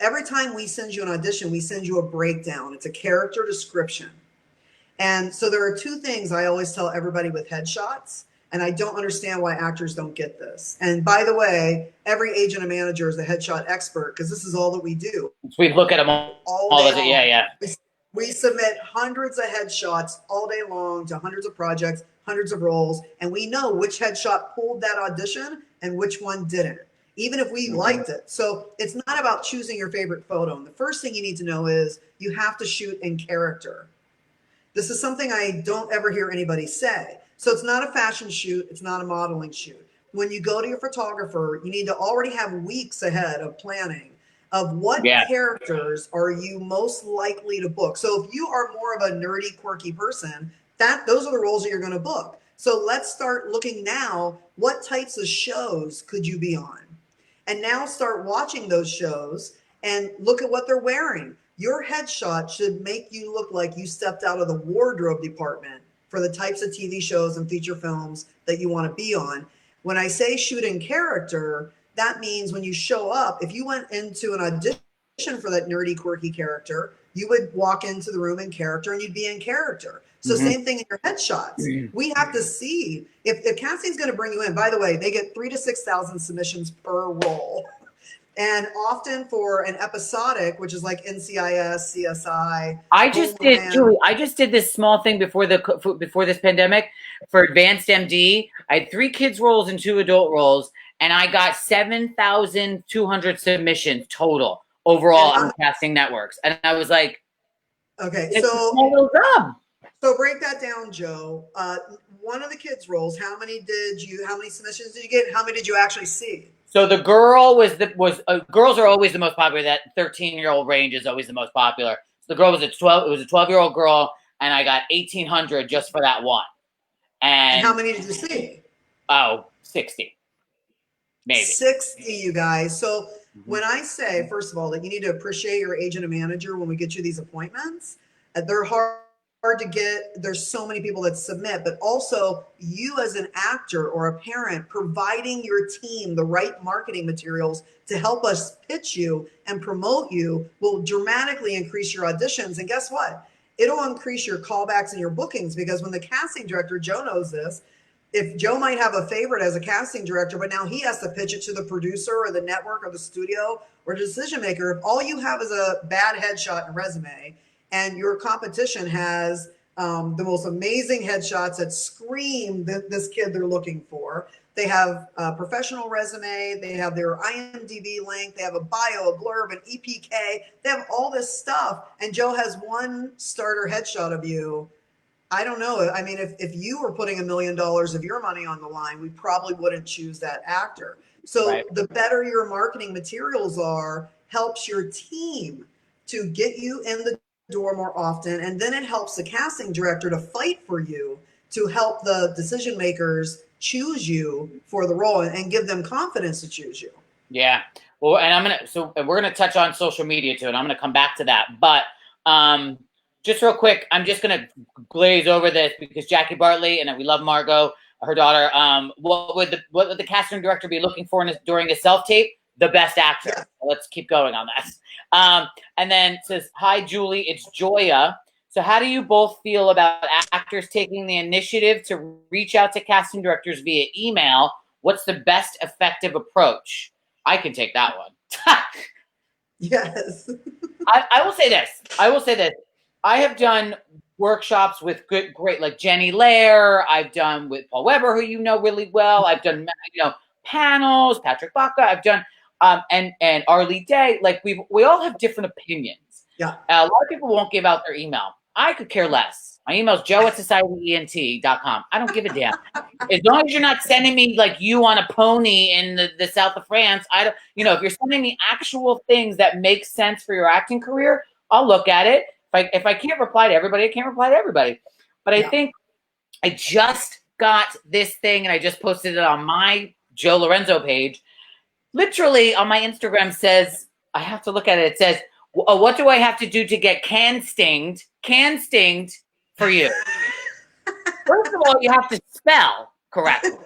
Every time we send you an audition, we send you a breakdown. It's a character description. And so there are 2 things I always tell everybody with headshots, and I don't understand why actors don't get this. And by the way, every agent and manager is a headshot expert because this is all that we do. We look at them all day. Yeah. We submit hundreds of headshots all day long to hundreds of projects, hundreds of roles, and we know which headshot pulled that audition and which one didn't, even if we liked it. So it's not about choosing your favorite photo. And the first thing you need to know is you have to shoot in character. This is something I don't ever hear anybody say. So it's not a fashion shoot. It's not a modeling shoot. When you go to your photographer, you need to already have weeks ahead of planning of what characters are you most likely to book. So if you are more of a nerdy, quirky person, those are the roles that you're going to book. So let's start looking now, what types of shows could you be on? And now start watching those shows and look at what they're wearing. Your headshot should make you look like you stepped out of the wardrobe department for the types of TV shows and feature films that you want to be on. When I say shoot in character, that means when you show up, if you went into an audition for that nerdy, quirky character, you would walk into the room in character and you'd be in character. So same thing in your headshots. We have to see if the casting's going to bring you in. By the way, they get 3,000 to 6,000 submissions per role. And often for an episodic, which is like NCIS, CSI. I just did this small thing before this pandemic for Advanced MD. I had 3 kids roles and 2 adult roles, and I got 7,200 submissions total overall on casting networks. And I was like, okay, it's a small little job. So break that down, Joe. One of the kids roles, how many submissions did you get? How many did you actually see? So the girl girls are always the most popular. That 13-year-old range is always the most popular. So the girl was it was a 12-year-old girl, and I got 1,800 just for that one. And how many did you see? Oh, 60. Maybe. 60, you guys. So when I say, first of all, that you need to appreciate your agent and manager when we get you these appointments, they're hard to get. There's so many people that submit, but also you as an actor or a parent providing your team the right marketing materials to help us pitch you and promote you will dramatically increase your auditions. And guess what? It'll increase your callbacks and your bookings, because when the casting director, Joe knows this, if Joe might have a favorite as a casting director, but now he has to pitch it to the producer or the network or the studio or the decision maker, if all you have is a bad headshot and resume, and your competition has the most amazing headshots that scream this kid they're looking for. They have a professional resume. They have their IMDb link. They have a bio, a blurb, an EPK. They have all this stuff. And Joe has one starter headshot of you. I don't know. I mean, if you were putting $1 million of your money on the line, we probably wouldn't choose that actor. So the better your marketing materials are, helps your team to get you in the door more often, and then it helps the casting director to fight for you, to help the decision makers choose you for the role and give them confidence to choose you. Yeah. Well, and we're gonna touch on social media too, and I'm gonna come back to that. But Just real quick, I'm just gonna glaze over this because Jackie Bartley and we love Margot, her daughter. What would the casting director be looking for during a self tape? The best actor. Yeah. Let's keep going on that. And then it says, "Hi Julie, it's Joya. So how do you both feel about actors taking the initiative to reach out to casting directors via email? What's the best effective approach?" I can take that one. Yes. I will say this. I have done workshops with great, like Jenny Lair. I've done with Paul Weber, who you know really well. I've done, panels, Patrick Baca. I've done, and Arlie Day. Like we all have different opinions. Yeah. A lot of people won't give out their email. I could care less. My email is joe@societyent.com. I don't give a damn. As long as you're not sending me like you on a pony in the south of France, I don't, if you're sending me actual things that make sense for your acting career, I'll look at it. If I can't reply to everybody, I can't reply to everybody. But I think I just got this thing and I just posted it on my Joe Lorenzo page. Literally on my Instagram says, I have to look at it. It says, what do I have to do to get can stinged for you? First of all, you have to spell correctly.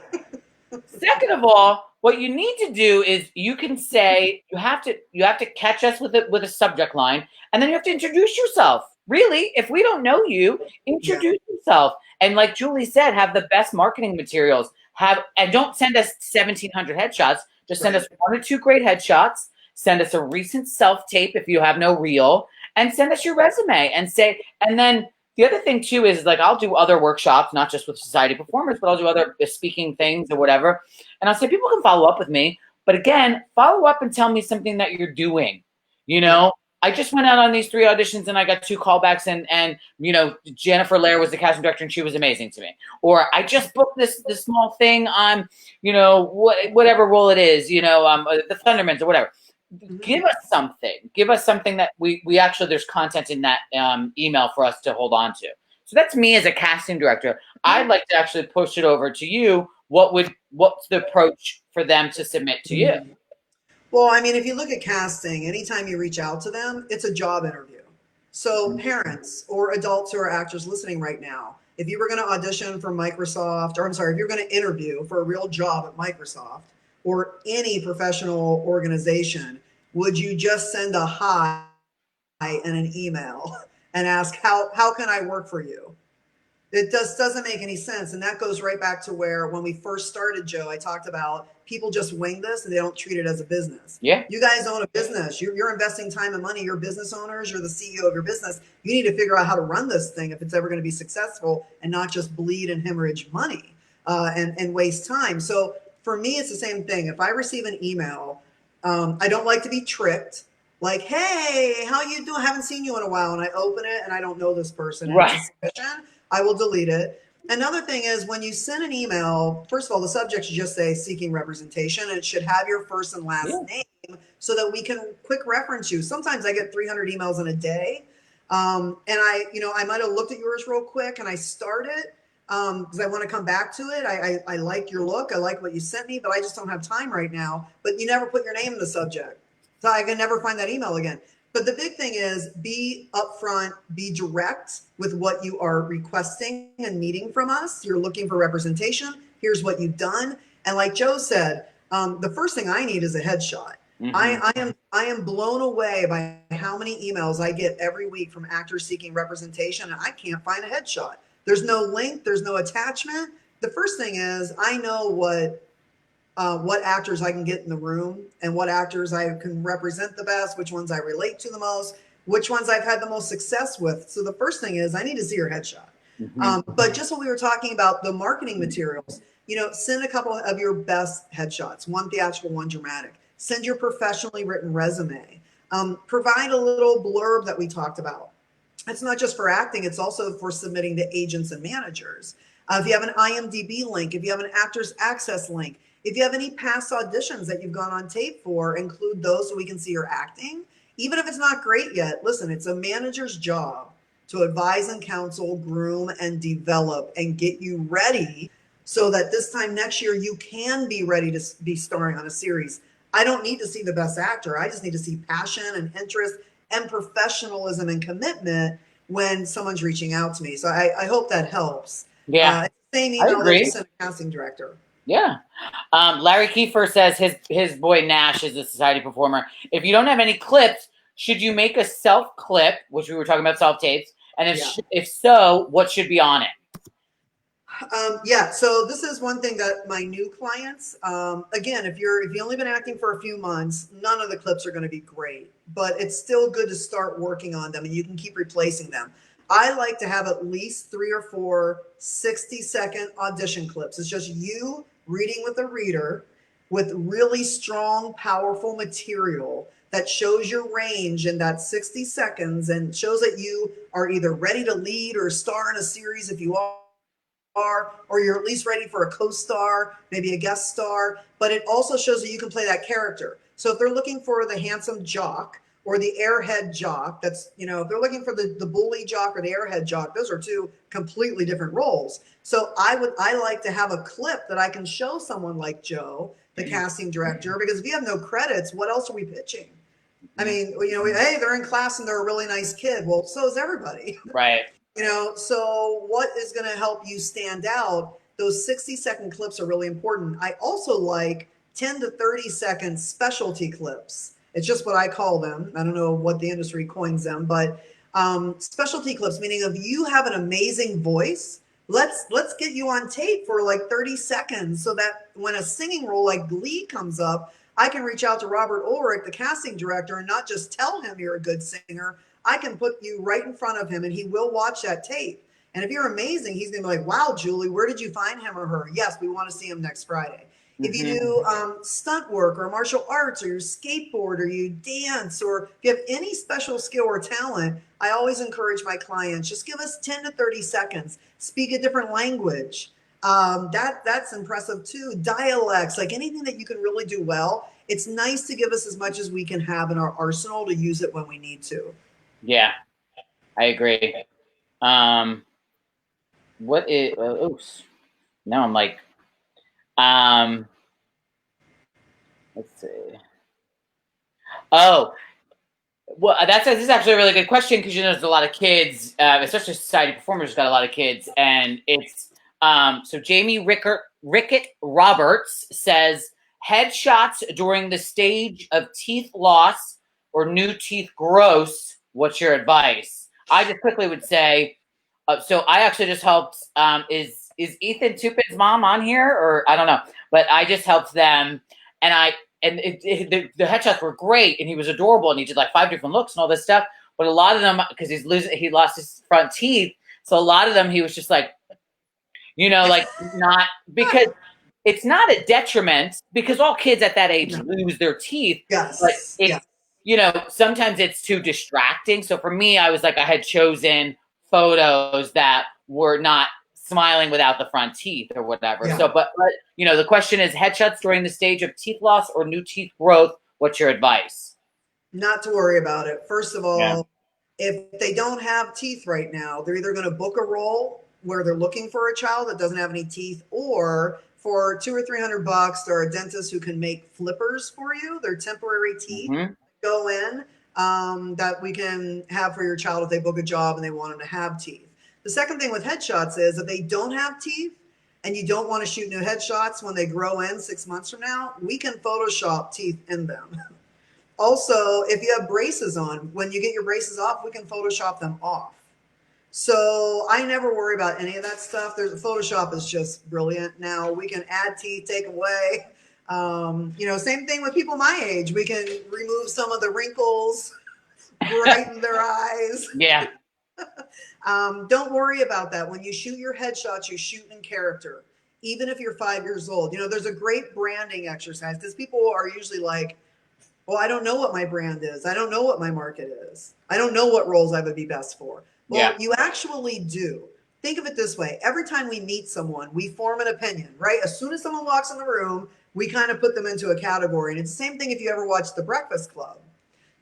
Second of all, what you need to do is you can say you have to catch us with a subject line, and then you have to introduce yourself. Really, if we don't know you, introduce yourself. And like Julie said, have the best marketing materials. And don't send us 1,700 headshots. Just send us 1 or 2 great headshots. Send us a recent self-tape if you have no reel, and send us your resume and then the other thing too is like I'll do other workshops, not just with society performers, but I'll do other speaking things or whatever. And I'll say people can follow up with me, but again, follow up and tell me something that you're doing. I just went out on these 3 auditions and I got 2 callbacks and Jennifer Lair was the casting director and she was amazing to me. Or I just booked this small thing on, whatever role it is, the Thundermans or whatever. Give us something that we actually, there's content in that email for us to hold on to. So that's me as a casting director. I'd like to actually push it over to you. What's the approach for them to submit to you? Well, I mean, if you look at casting, anytime you reach out to them, it's a job interview. So parents or adults who are actors listening right now, if you were going to audition for Microsoft, or I'm sorry, if you're going to interview for a real job at Microsoft or any professional organization, would you just send a hi and an email and ask, how can I work for you? It doesn't make any sense. And that goes right back to where when we first started, Joe, I talked about people just wing this and they don't treat it as a business. Yeah. You guys own a business. You're investing time and money. You're business owners. You're the CEO of your business. You need to figure out how to run this thing if it's ever going to be successful and not just bleed and hemorrhage money and waste time. So for me, it's the same thing. If I receive an email, I don't like to be tricked. Like, hey, how you doing? I haven't seen you in a while. And I open it and I don't know this person. And Right. it's a suspicion. I will delete it. Another thing is when you send an email, first of all, the subject should just say seeking representation, and it should have your first and last name so that we can quick reference you. Sometimes I get 300 emails in a day. And I might have looked at yours real quick and I start it because I want to come back to it. I like your look. I like what you sent me, but I just don't have time right now. But you never put your name in the subject. So I can never find that email again. But the big thing is be upfront, be direct with what you are requesting and needing from us. You're looking for representation. Here's what you've done. And like Joe said, the first thing I need is a headshot. Mm-hmm. I am blown away by how many emails I get every week from actors seeking representation, and I can't find a headshot. There's no link. There's no attachment. The first thing is I know what actors I can get in the room and what actors I can represent the best, which ones I relate to the most, which ones I've had the most success with. So the first thing is I need to see your headshot. Mm-hmm. But just what we were talking about, the marketing materials, send a couple of your best headshots, one theatrical, one dramatic. Send your professionally written resume. Provide a little blurb that we talked about. It's not just for acting, it's also for submitting to agents and managers. If you have an IMDb link, if you have an Actors Access link, if you have any past auditions that you've gone on tape for, include those so we can see your acting. Even if it's not great yet, listen, it's a manager's job to advise and counsel, groom and develop and get you ready so that this time next year you can be ready to be starring on a series. I don't need to see the best actor. I just need to see passion and interest and professionalism and commitment when someone's reaching out to me. So I hope that helps. Yeah, Same I email that you agree. sent a casting director. Yeah. Larry Kiefer says his boy Nash is a society performer. If you don't have any clips, should you make a self clip, which we were talking about self tapes? And if so, what should be on it? Yeah, so this is one thing that my new clients, again, if you've only been acting for a few months, none of the clips are going to be great, but it's still good to start working on them and you can keep replacing them. I like to have at least 3 or 4 60-second audition clips. It's just you reading with a reader with really strong, powerful material that shows your range in that 60 seconds and shows that you are either ready to lead or star in a series if you are, or you're at least ready for a co-star, maybe a guest star, but it also shows that you can play that character. So if they're looking for the handsome jock or the airhead jock, that's, you know, if they're looking for the bully jock or the airhead jock, those are 2 completely different roles. So I like to have a clip that I can show someone like Joe, the casting director, because if you have no credits, what else are we pitching? I mean, you know, hey, they're in class and they're a really nice kid. Well, so is everybody. Right. You know, so what is going to help you stand out? Those 60-second clips are really important. I also like 10 to 30-second specialty clips. It's just what I call them. I don't know what the industry coins them, but specialty clips, meaning if you have an amazing voice, let's get you on tape for like 30 seconds so that when a singing role like Glee comes up, I can reach out to Robert Ulrich, the casting director, and not just tell him you're a good singer. I can put you right in front of him and he will watch that tape. And if you're amazing, he's going to be like, wow, Julie, where did you find him or her? Yes, we want to see him next Friday. If you do stunt work or martial arts or you skateboard or you dance or if you have any special skill or talent, I always encourage my clients, just give us 10 to 30 seconds. Speak a different language. That's impressive too. Dialects, like anything that you can really do well. It's nice to give us as much as we can have in our arsenal to use it when we need to. Yeah, I agree. What is? Oops. Now I'm like, let's see. Oh, well, this is actually a really good question because you know there's a lot of kids, especially society performers, got a lot of kids, and it's so Jamie Rickett Roberts says headshots during the stage of teeth loss or new teeth growth. What's your advice? I just quickly would say, so I actually just helped. Is Ethan Tupin's mom on here or I don't know, but I just helped them, and the headshots were great, and he was adorable, and he did like 5 different looks and all this stuff. But a lot of them, because he lost his front teeth, so a lot of them he was just like, you know, like not because it's not a detriment because all kids at that age lose their teeth, but Yes. it's you know sometimes it's too distracting. So for me, I was like I had chosen photos that were not smiling without the front teeth or whatever. Yeah. So, but you know, the question is headshots during the stage of teeth loss or new teeth growth. What's your advice? Not to worry about it. First of all, if they don't have teeth right now, they're either going to book a role where they're looking for a child that doesn't have any teeth, or for $200 or $300, there are dentists who can make flippers for you. They're temporary teeth. Go in that we can have for your child if they book a job and they want them to have teeth. The second thing with headshots is if they don't have teeth and you don't want to shoot new headshots when they grow in 6 months from now, we can Photoshop teeth in them. Also, if you have braces on, when you get your braces off, we can Photoshop them off. So I never worry about any of that stuff. Photoshop is just brilliant. Now we can add teeth, take away. You know, same thing with people my age. We can remove some of the wrinkles, brighten their eyes. Yeah. Don't worry about that. When you shoot your headshots, you shoot in character, even if you're 5 years old. You know, there's a great branding exercise because people are usually like, well, I don't know what my brand is. I don't know what my market is. I don't know what roles I would be best for. Well, you actually do. Think of it this way. Every time we meet someone, we form an opinion, right? As soon as someone walks in the room, we kind of put them into a category. And it's the same thing if you ever watched The Breakfast Club.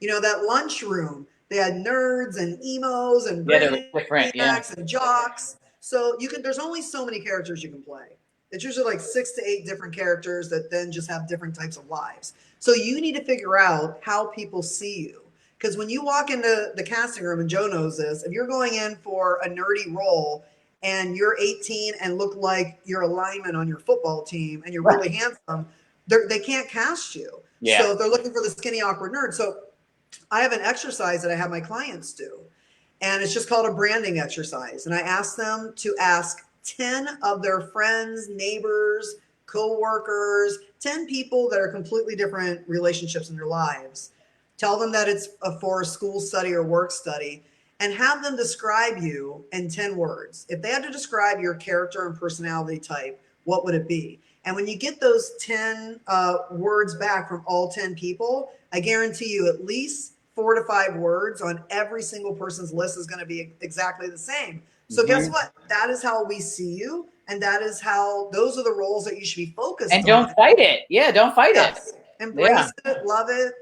You know, that lunchroom, they had nerds and emos and brainiacs and jocks. So there's only so many characters you can play. It's usually like 6 to 8 different characters that then just have different types of lives. So you need to figure out how people see you. Because when you walk into the casting room, and Joe knows this, if you're going in for a nerdy role and you're 18 and look like you're a lineman on your football team and you're really handsome, they can't cast you. Yeah. So they're looking for the skinny, awkward nerd. So I have an exercise that I have my clients do, and it's just called a branding exercise. And I ask them to ask 10 of their friends, neighbors, co-workers, 10 people that are completely different relationships in their lives. Tell them that it's for a school study or work study, and have them describe you in 10 words. If they had to describe your character and personality type, what would it be? And when you get those 10 words back from all 10 people, I guarantee you at least 4 to 5 words on every single person's list is going to be exactly the same. So guess what? That is how we see you. And that is how, those are the roles that you should be focused on. And don't fight it. Yeah, don't fight it. Embrace it, love it.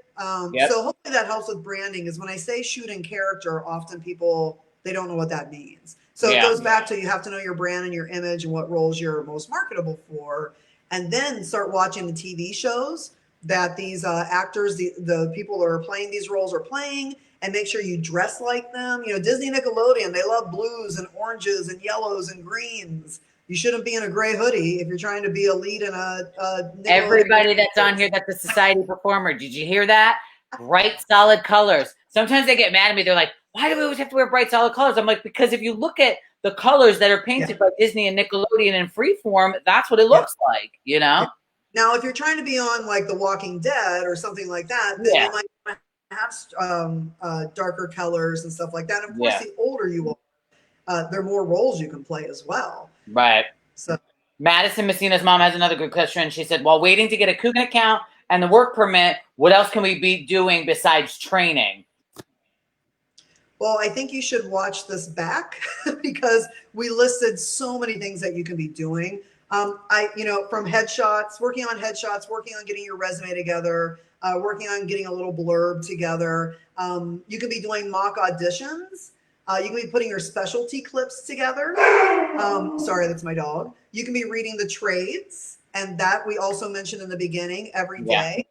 Yep. So hopefully that helps with branding, is when I say shoot in character, often people, they don't know what that means. So it goes back to, you have to know your brand and your image and what roles you're most marketable for. And then start watching the TV shows that these actors, the people that are playing these roles are playing, and make sure you dress like them. You know, Disney, Nickelodeon, they love blues and oranges and yellows and greens. You shouldn't be in a gray hoodie if you're trying to be a lead in a Everybody that's on here that's a society performer, did you hear that? Bright, solid colors. Sometimes they get mad at me. They're like, why do we always have to wear bright, solid colors? I'm like, because if you look at the colors that are painted by Disney and Nickelodeon in Freeform, that's what it looks like, you know? Now, if you're trying to be on like The Walking Dead or something like that, then you might have darker colors and stuff like that. And of course, the older you are, there are more roles you can play as well. Right. So Madison Messina's mom has another good question. She said, while waiting to get a Coogan account and the work permit, what else can we be doing besides training? Well, I think you should watch this back because we listed so many things that you can be doing. From headshots, working on headshots, working on getting your resume together, working on getting a little blurb together. You can be doing mock auditions. You can be putting your specialty clips together. Sorry, that's my dog. You can be reading the trades, and that we also mentioned in the beginning every day.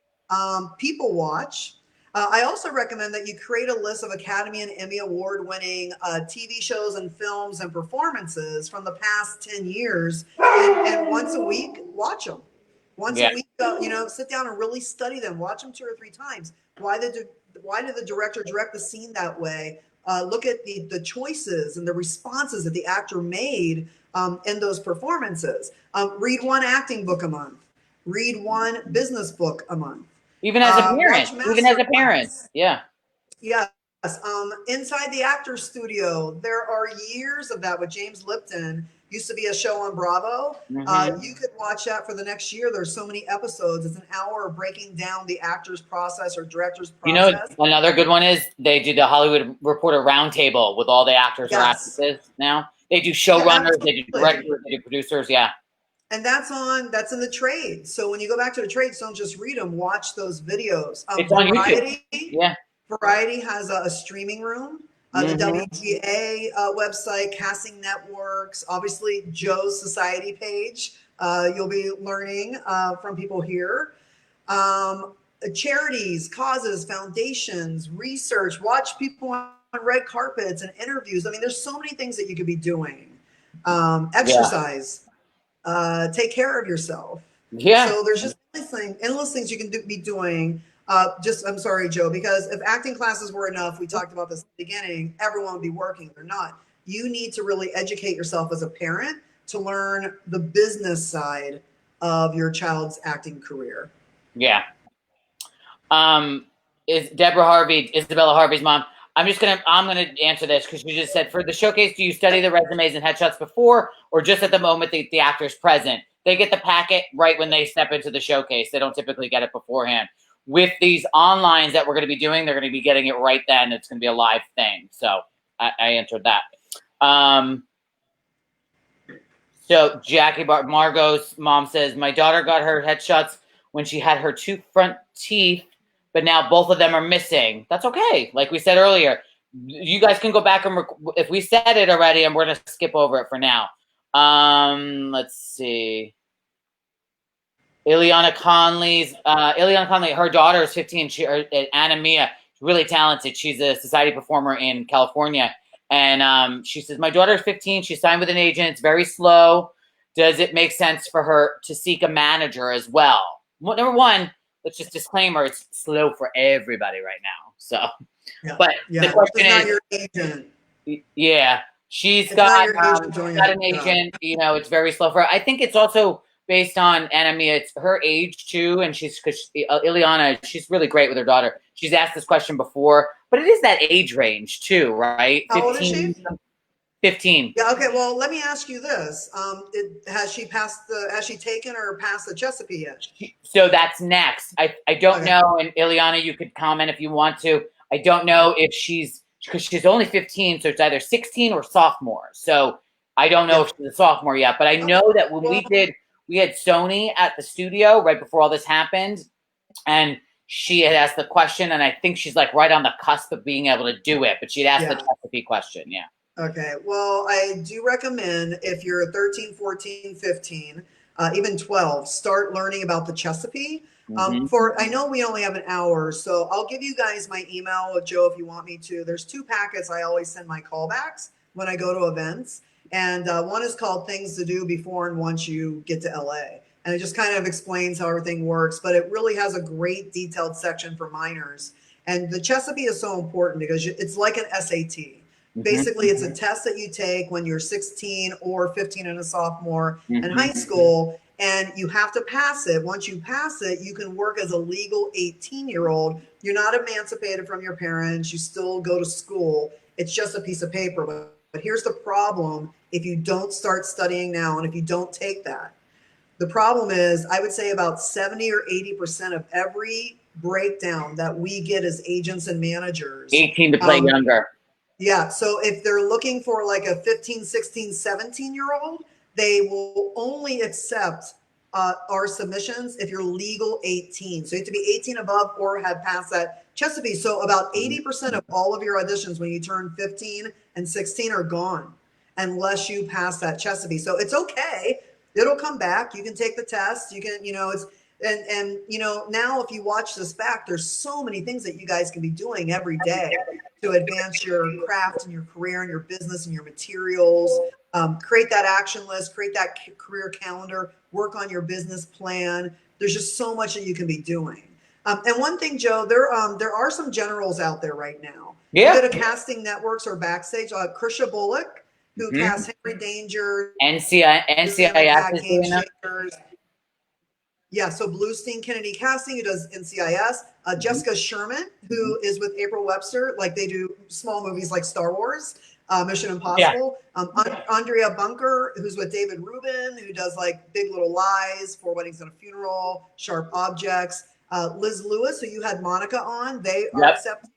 People watch. I also recommend that you create a list of Academy and Emmy Award-winning TV shows and films and performances from the past 10 years, and once a week, watch them. Once a week, sit down and really study them. Watch them 2 or 3 times. Why did the director direct the scene that way? Look at the choices and the responses that the actor made in those performances. Read 1 acting book a month. Read 1 business book a month. Even as a parent. Yeah. Yes. Inside the Actors Studio, there are years of that with James Lipton. Used to be a show on Bravo. You could watch that for the next year. There's so many episodes. It's an hour of breaking down the actor's process or director's process. You know, another good one is they do the Hollywood Reporter Roundtable with all the actors or actresses now. They do showrunners, they do directors, they do producers. Yeah. And that's in the trades. So when you go back to the trades, don't just read them, watch those videos. It's on YouTube. Yeah. Variety has a streaming room. The WGA website, casting networks, obviously Joe's Society page. You'll be learning from people here. Charities, causes, foundations, research, watch people on red carpets and interviews. I mean, there's so many things that you could be doing. Exercise. Take care of yourself. Yeah. So there's just endless things you can be doing. I'm sorry, Joe, because if acting classes were enough, we talked about this at the beginning, everyone would be working. They're not. You need to really educate yourself as a parent to learn the business side of your child's acting career. Yeah. Is Isabella Harvey's mom. I'm gonna answer this because you just said, for the showcase, do you study the resumes and headshots before or just at the moment the actor's present? They get the packet right when they step into the showcase. They don't typically get it beforehand. With these onlines that we're going to be doing, they're going to be getting it right then. It's going to be a live thing. So I answered that. So Jackie Margot's mom says, my daughter got her headshots when she had her 2 front teeth, but now both of them are missing. That's okay. Like we said earlier, you guys can go back and if we said it already, and we're going to skip over it for now. Let's see. Ileana Conley, her daughter is 15. Anna Mia, really talented. She's a society performer in California. And she says, my daughter's 15. She's signed with an agent. It's very slow. Does it make sense for her to seek a manager as well? Well, number one, let's just disclaimer, it's slow for everybody right now. So, Yeah, but the yeah. This question is not is, your agent. yeah, she's It's not got your agent doing got a an job. agent. You know, it's very slow for her. I think it's also based on, and I mean, it's her age too. And she's because Ileana, she's really great with her daughter. She's asked this question before, but it is that age range too, right? How old is she? 15. Yeah. Okay. Well, let me ask you this: has she passed the? Has she taken or passed the Chesapeake yet? So that's next. I don't Okay. know, and Ileana, you could comment if you want to. I don't know if she's because she's only 15, so it's either 16 or sophomore. So I don't know Yeah. if she's a sophomore yet, but I Okay. know that when Well, we had Sony at the studio right before all this happened, and she had asked the question, and I think she's like right on the cusp of being able to do it, but she'd asked the yeah. Chesapeake question. Yeah. Okay. Well, I do recommend if you're 13, 14, 15, even 12, start learning about the Chesapeake. Mm-hmm. I know we only have an hour, so I'll give you guys my email with Joe if you want me to. There's 2 packets I always send my callbacks when I go to events. And one is called Things to Do Before and Once You Get to LA. And it just kind of explains how everything works, but it really has a great detailed section for minors. And the Chesapeake is so important because it's like an SAT. Basically, it's a test that you take when you're 16 or 15 and a sophomore in high school, and you have to pass it. Once you pass it, you can work as a legal 18-year-old. You're not emancipated from your parents. You still go to school. It's just a piece of paper. But here's the problem if you don't start studying now and if you don't take that. The problem is, I would say about 70 or 80% of every breakdown that we get as agents and managers. 18 to play younger. Yeah. So if they're looking for like a 15, 16, 17-year-old, they will only accept our submissions if you're legal 18. So you have to be 18 above or have passed that Chesapeake. So about 80% of all of your auditions when you turn 15 and 16 are gone unless you pass that Chesapeake. So it's okay. It'll come back. You can take the test. You can, it's, and now if you watch this back, there's so many things that you guys can be doing every day to advance your craft and your career and your business and your materials. Create that action list, create that career calendar, work on your business plan. There's just so much that you can be doing. And one thing, Joe, there are some generals out there right now. Yeah. You go to casting networks or backstage. Krisha Bullock, who casts Henry Danger, NCIS is Game doing that. Shakers. Yeah, so Bluestein Kennedy Casting, who does NCIS. Jessica Sherman, who is with April Webster, like they do small movies like Star Wars, Mission Impossible. Yeah. Andrea Bunker, who's with David Rubin, who does like Big Little Lies, Four Weddings and a Funeral, Sharp Objects. Liz Lewis, who you had Monica on, they are accepted.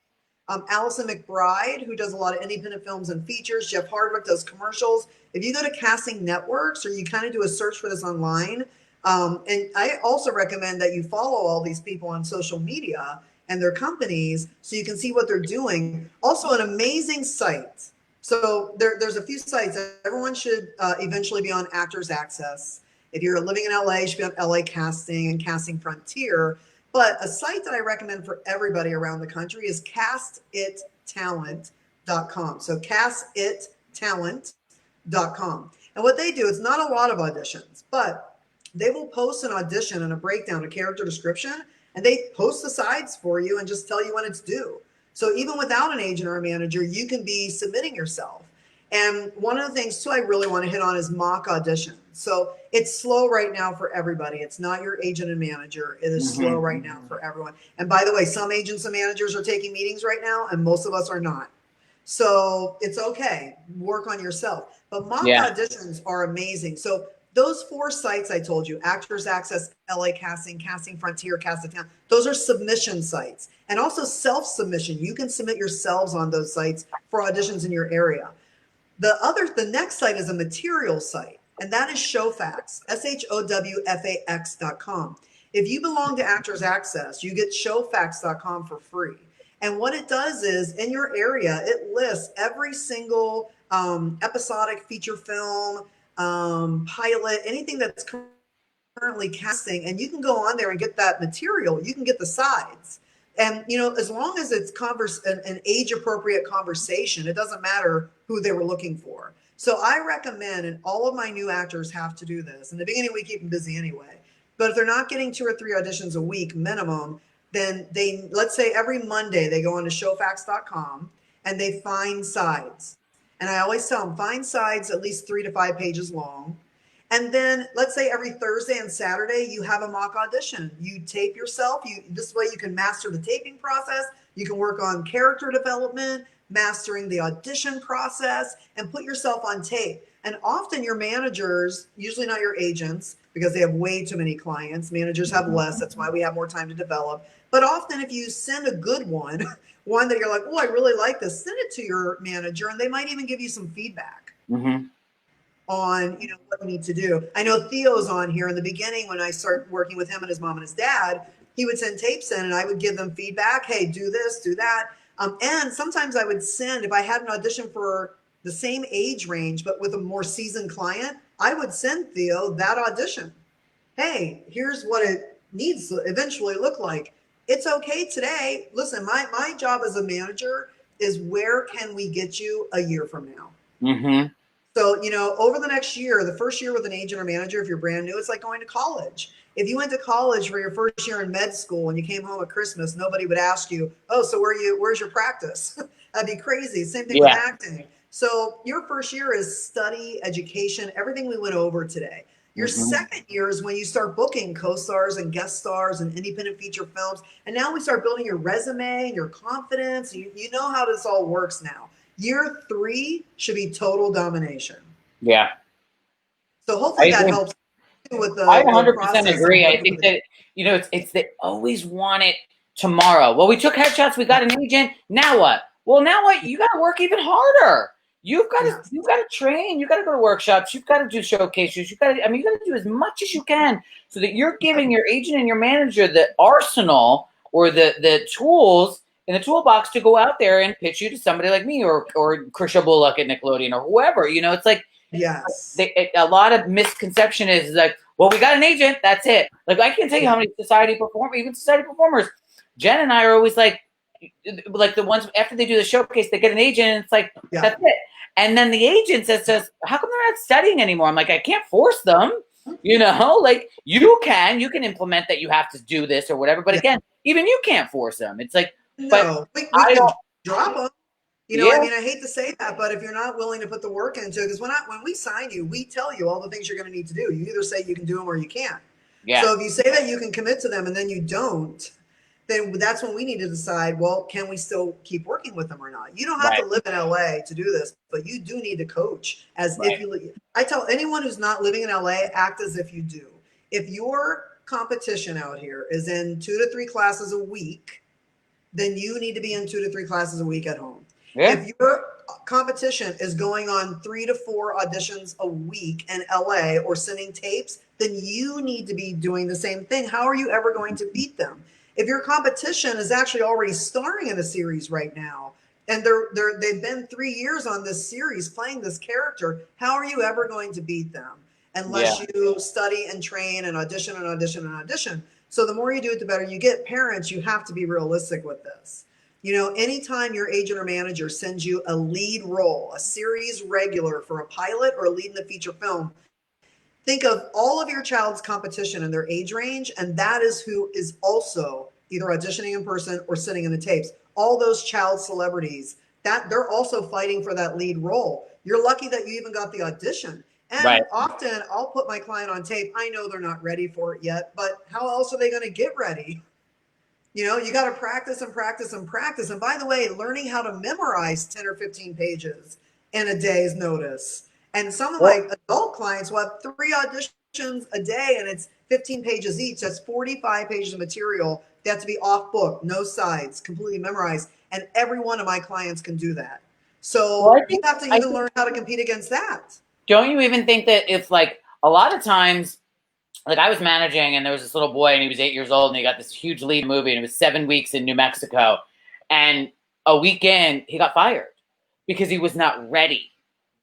Allison McBride, who does a lot of independent films and features. Jeff Hardwick does commercials. If you go to casting networks or you kind of do a search for this online, and I also recommend that you follow all these people on social media and their companies so you can see what they're doing. Also, an amazing site. So there's a few sites. Everyone should eventually be on Actors Access. If you're living in LA, you should be on LA Casting and Casting Frontier. But a site that I recommend for everybody around the country is castittalent.com. So castittalent.com. And what they do, it's not a lot of auditions, but they will post an audition and a breakdown, a character description, and they post the sides for you and just tell you when it's due. So even without an agent or a manager, you can be submitting yourself. And one of the things too I really want to hit on is mock auditions. So it's slow right now for everybody. It's not your agent and manager. It is slow right now for everyone. And by the way, some agents and managers are taking meetings right now, and most of us are not. So it's okay. Work on yourself. But mock auditions are amazing. So those 4 sites I told you, Actors Access, LA Casting, Casting Frontier, Cast It Town, those are submission sites. And also self-submission. You can submit yourselves on those sites for auditions in your area. The next site is a material site, and that is Showfax, SHOWFAX.com. If you belong to Actors Access, you get Showfax.com for free. And what it does is, in your area, it lists every single episodic feature film, pilot, anything that's currently casting, and you can go on there and get that material. You can get the sides. And, you know, as long as it's an age appropriate conversation, it doesn't matter who they were looking for. So I recommend, and all of my new actors have to do this. In the beginning, we keep them busy anyway. But if they're not getting 2 or 3 auditions a week minimum, then let's say every Monday they go onto showfax.com and they find sides. And I always tell them, find sides at least 3 to 5 pages long. And then let's say every Thursday and Saturday, you have a mock audition. You tape yourself. This way you can master the taping process. You can work on character development, mastering the audition process, and put yourself on tape. And often your managers, usually not your agents, because they have way too many clients. Managers have less. That's why we have more time to develop. But often if you send a good one, one that you're like, oh, I really like this, send it to your manager, and they might even give you some feedback. Mm-hmm. On, you know, what you need to do. I know Theo's on here. In the beginning, when I started working with him and his mom and his dad, he would send tapes in and I would give them feedback. Hey, do this, do that. And sometimes I would send, if I had an audition for the same age range, but with a more seasoned client, I would send Theo that audition. Hey, here's what it needs to eventually look like. It's okay today. Listen, my job as a manager is where can we get you a year from now? Mm-hmm. So, you know, over the next year, the first year with an agent or manager, if you're brand new, it's like going to college. If you went to college for your first year in med school and you came home at Christmas, nobody would ask you, oh, so where's your practice? That'd be crazy. Same thing with acting. So your first year is study, education, everything we went over today. Your second year is when you start booking co-stars and guest stars and independent feature films. And now we start building your resume and your confidence. You know how this all works now. Year 3 should be total domination. Yeah. So hopefully that helps with the I 100% process. agree. I think that, you know, it's they always want it tomorrow. Well, we took headshots, we got an agent. Now what? Well, now what? You got to work even harder. You've got to train. You got to go to workshops. You've got to do showcases. You got to do as much as you can so that you're giving your agent and your manager the arsenal or the tools in the toolbox to go out there and pitch you to somebody like me or Krisha Bullock at Nickelodeon or whoever. You know, it's like a lot of misconception is like, well, we got an agent, that's it. Like I can't tell you how many society performers. Jen and I are always like the ones after they do the showcase, they get an agent, and it's like that's it. And then the agent says to us, how come they're not studying anymore? I'm like, I can't force them. You know, like you can implement that you have to do this or whatever. But again, even you can't force them. It's like, no, we can drop them. You know, I mean, I hate to say that, but if you're not willing to put the work into it, because when we sign you, we tell you all the things you're going to need to do. You either say you can do them or you can't. Yeah. So if you say that you can commit to them and then you don't, then that's when we need to decide, well, can we still keep working with them or not? You don't have to live in LA to do this, but you do need to coach as if you, I tell anyone who's not living in LA, act as if you do. If your competition out here is in 2 to 3 classes a week, then you need to be in 2 to 3 classes a week at home. Yeah. If your competition is going on 3 to 4 auditions a week in LA or sending tapes, then you need to be doing the same thing. How are you ever going to beat them? If your competition is actually already starring in a series right now, and they've been 3 years on this series playing this character, how are you ever going to beat them unless you study and train and audition and audition and audition? So the more you do it, the better you get. Parents, you have to be realistic with this. You know, anytime your agent or manager sends you a lead role, a series regular for a pilot or a lead in the feature film, think of all of your child's competition and their age range, and that is who is also either auditioning in person or sitting in the tapes. All those child celebrities, that they're also fighting for that lead role. You're lucky that you even got the audition. And often I'll put my client on tape. I know they're not ready for it yet, but how else are they going to get ready? You know, you got to practice and practice and practice. And by the way, learning how to memorize 10 or 15 pages in a day's notice. And some of my adult clients will have 3 auditions a day and it's 15 pages each. That's 45 pages of material. They have to be off book, no sides, completely memorized. And every one of my clients can do that. So you have to even learn how to compete against that. Don't you even think that it's like a lot of times, like I was managing and there was this little boy and he was 8 years old and he got this huge lead movie and it was 7 weeks in New Mexico. And a week in, he got fired because he was not ready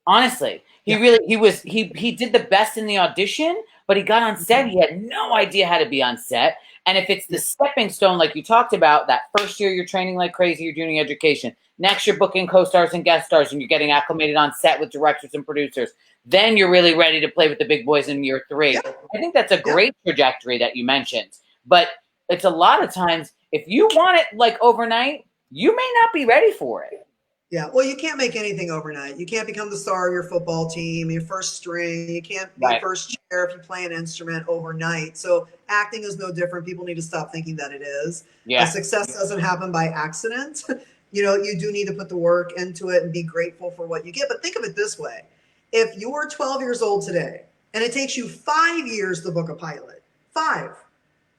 Honestly, he really he did the best in the audition, but he got on set. He had no idea how to be on set. And if it's the stepping stone, like you talked about, that first year you're training like crazy, you're doing education. Next, you're booking co-stars and guest stars, and you're getting acclimated on set with directors and producers. Then you're really ready to play with the big boys in year 3. Yeah. I think that's a great trajectory that you mentioned. But it's a lot of times, if you want it like overnight, you may not be ready for it. Yeah, well, you can't make anything overnight. You can't become the star of your football team, your first string. You can't be first chair if you play an instrument overnight. So acting is no different. People need to stop thinking that it is. Yeah. Success doesn't happen by accident. You do need to put the work into it and be grateful for what you get. But think of it this way. If you're 12 years old today and it takes you 5 years to book a pilot, 5,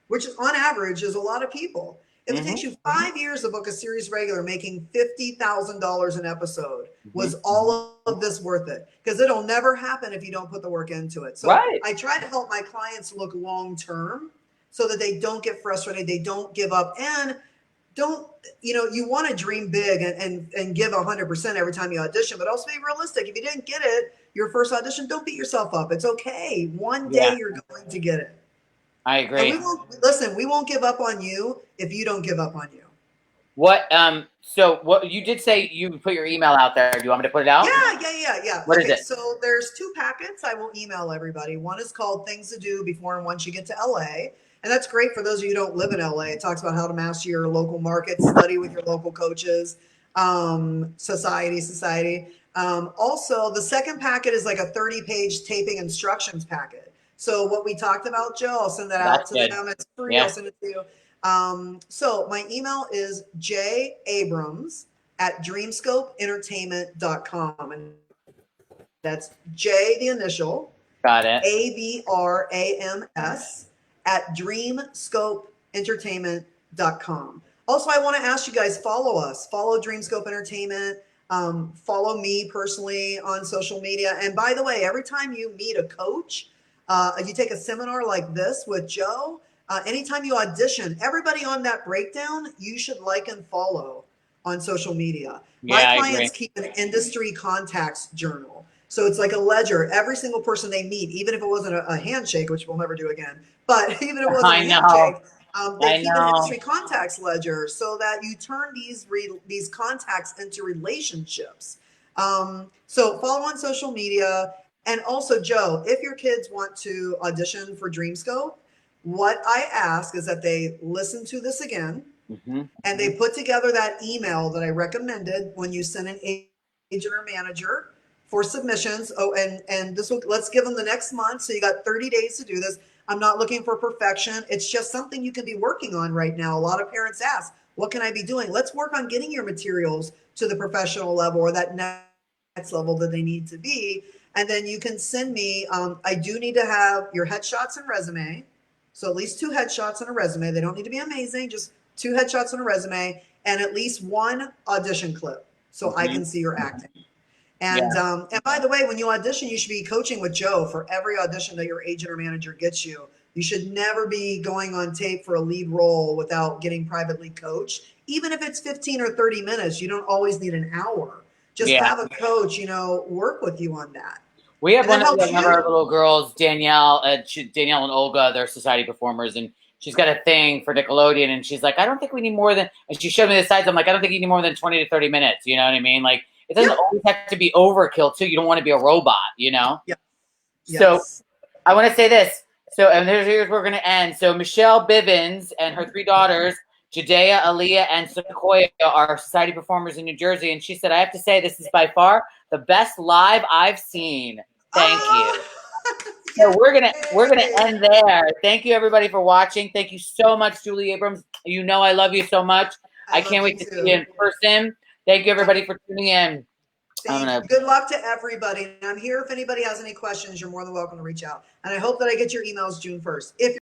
which on average is a lot of people. If it takes you 5 years to book a series regular making $50,000 an episode, was all of this worth it? Because it'll never happen if you don't put the work into it. So I try to help my clients look long term so that they don't get frustrated, they don't give up, and don't, you want to dream big and give 100% every time you audition, but also be realistic. If you didn't get it your first audition, don't beat yourself up. It's okay. One day you're going to get it. I agree. And we won't give up on you if you don't give up on you. So what you did say, you put your email out there. Do you want me to put it out? Yeah. What is it? So there's 2 packets I will email everybody. One is called Things to Do Before and Once You Get to LA. And that's great for those of you who don't live in LA. It talks about how to master your local market, study with your local coaches, society. Also, the second packet is like a 30-page taping instructions packet. So what we talked about, Joe, I'll send that out to them. It's free. I'll send it to you. So my email is jabrams@dreamscopeentertainment.com. And that's J, the initial. Got it. ABRAMS @dreamscopeentertainment.com. Also, I want to ask you guys, follow us. Follow Dreamscope Entertainment. Follow me personally on social media. And by the way, every time you meet a coach, you take a seminar like this with Joe, anytime you audition, everybody on that breakdown, you should like and follow on social media. My clients keep an industry contacts journal. So it's like a ledger. Every single person they meet, even if it wasn't a handshake, which we'll never do again, but even if it wasn't a handshake, they keep an industry contacts ledger so that you turn these contacts into relationships. So follow on social media. And also, Joe, if your kids want to audition for Dreamscope, what I ask is that they listen to this again and they put together that email that I recommended when you send an agent or manager for submissions. Oh, and let's give them the next month. So you got 30 days to do this. I'm not looking for perfection. It's just something you can be working on right now. A lot of parents ask, what can I be doing? Let's work on getting your materials to the professional level or that next level that they need to be. And then you can send me, I do need to have your headshots and resume. So at least 2 headshots and a resume. They don't need to be amazing, just 2 headshots and a resume, and at least 1 audition clip so I can see your acting. And and by the way, when you audition, you should be coaching with Joe for every audition that your agent or manager gets you. You should never be going on tape for a lead role without getting privately coached. Even if it's 15 or 30 minutes, you don't always need an hour. Just have a coach, work with you on that. We have one of our little girls, Danielle and Olga, they're society performers, and she's got a thing for Nickelodeon, and she's like, I don't think we need more than, and she showed me the sites. I'm like, I don't think you need more than 20 to 30 minutes. You know what I mean? Like, it doesn't always have to be overkill too. You don't want to be a robot, So I want to say this. So, and here's where we're going to end. So Michelle Bivens and her 3 daughters, Judea, Aaliyah, and Sequoia, are society performers in New Jersey. And she said, I have to say, this is by far the best live I've seen. Thank you. So we're gonna end there. Thank you everybody for watching. Thank you so much, Julie Abrams. I love you so much. I can't wait to see you in person. Thank you everybody for tuning in. Good luck to everybody. I'm here if anybody has any questions. You're more than welcome to reach out. And I hope that I get your emails June 1st. If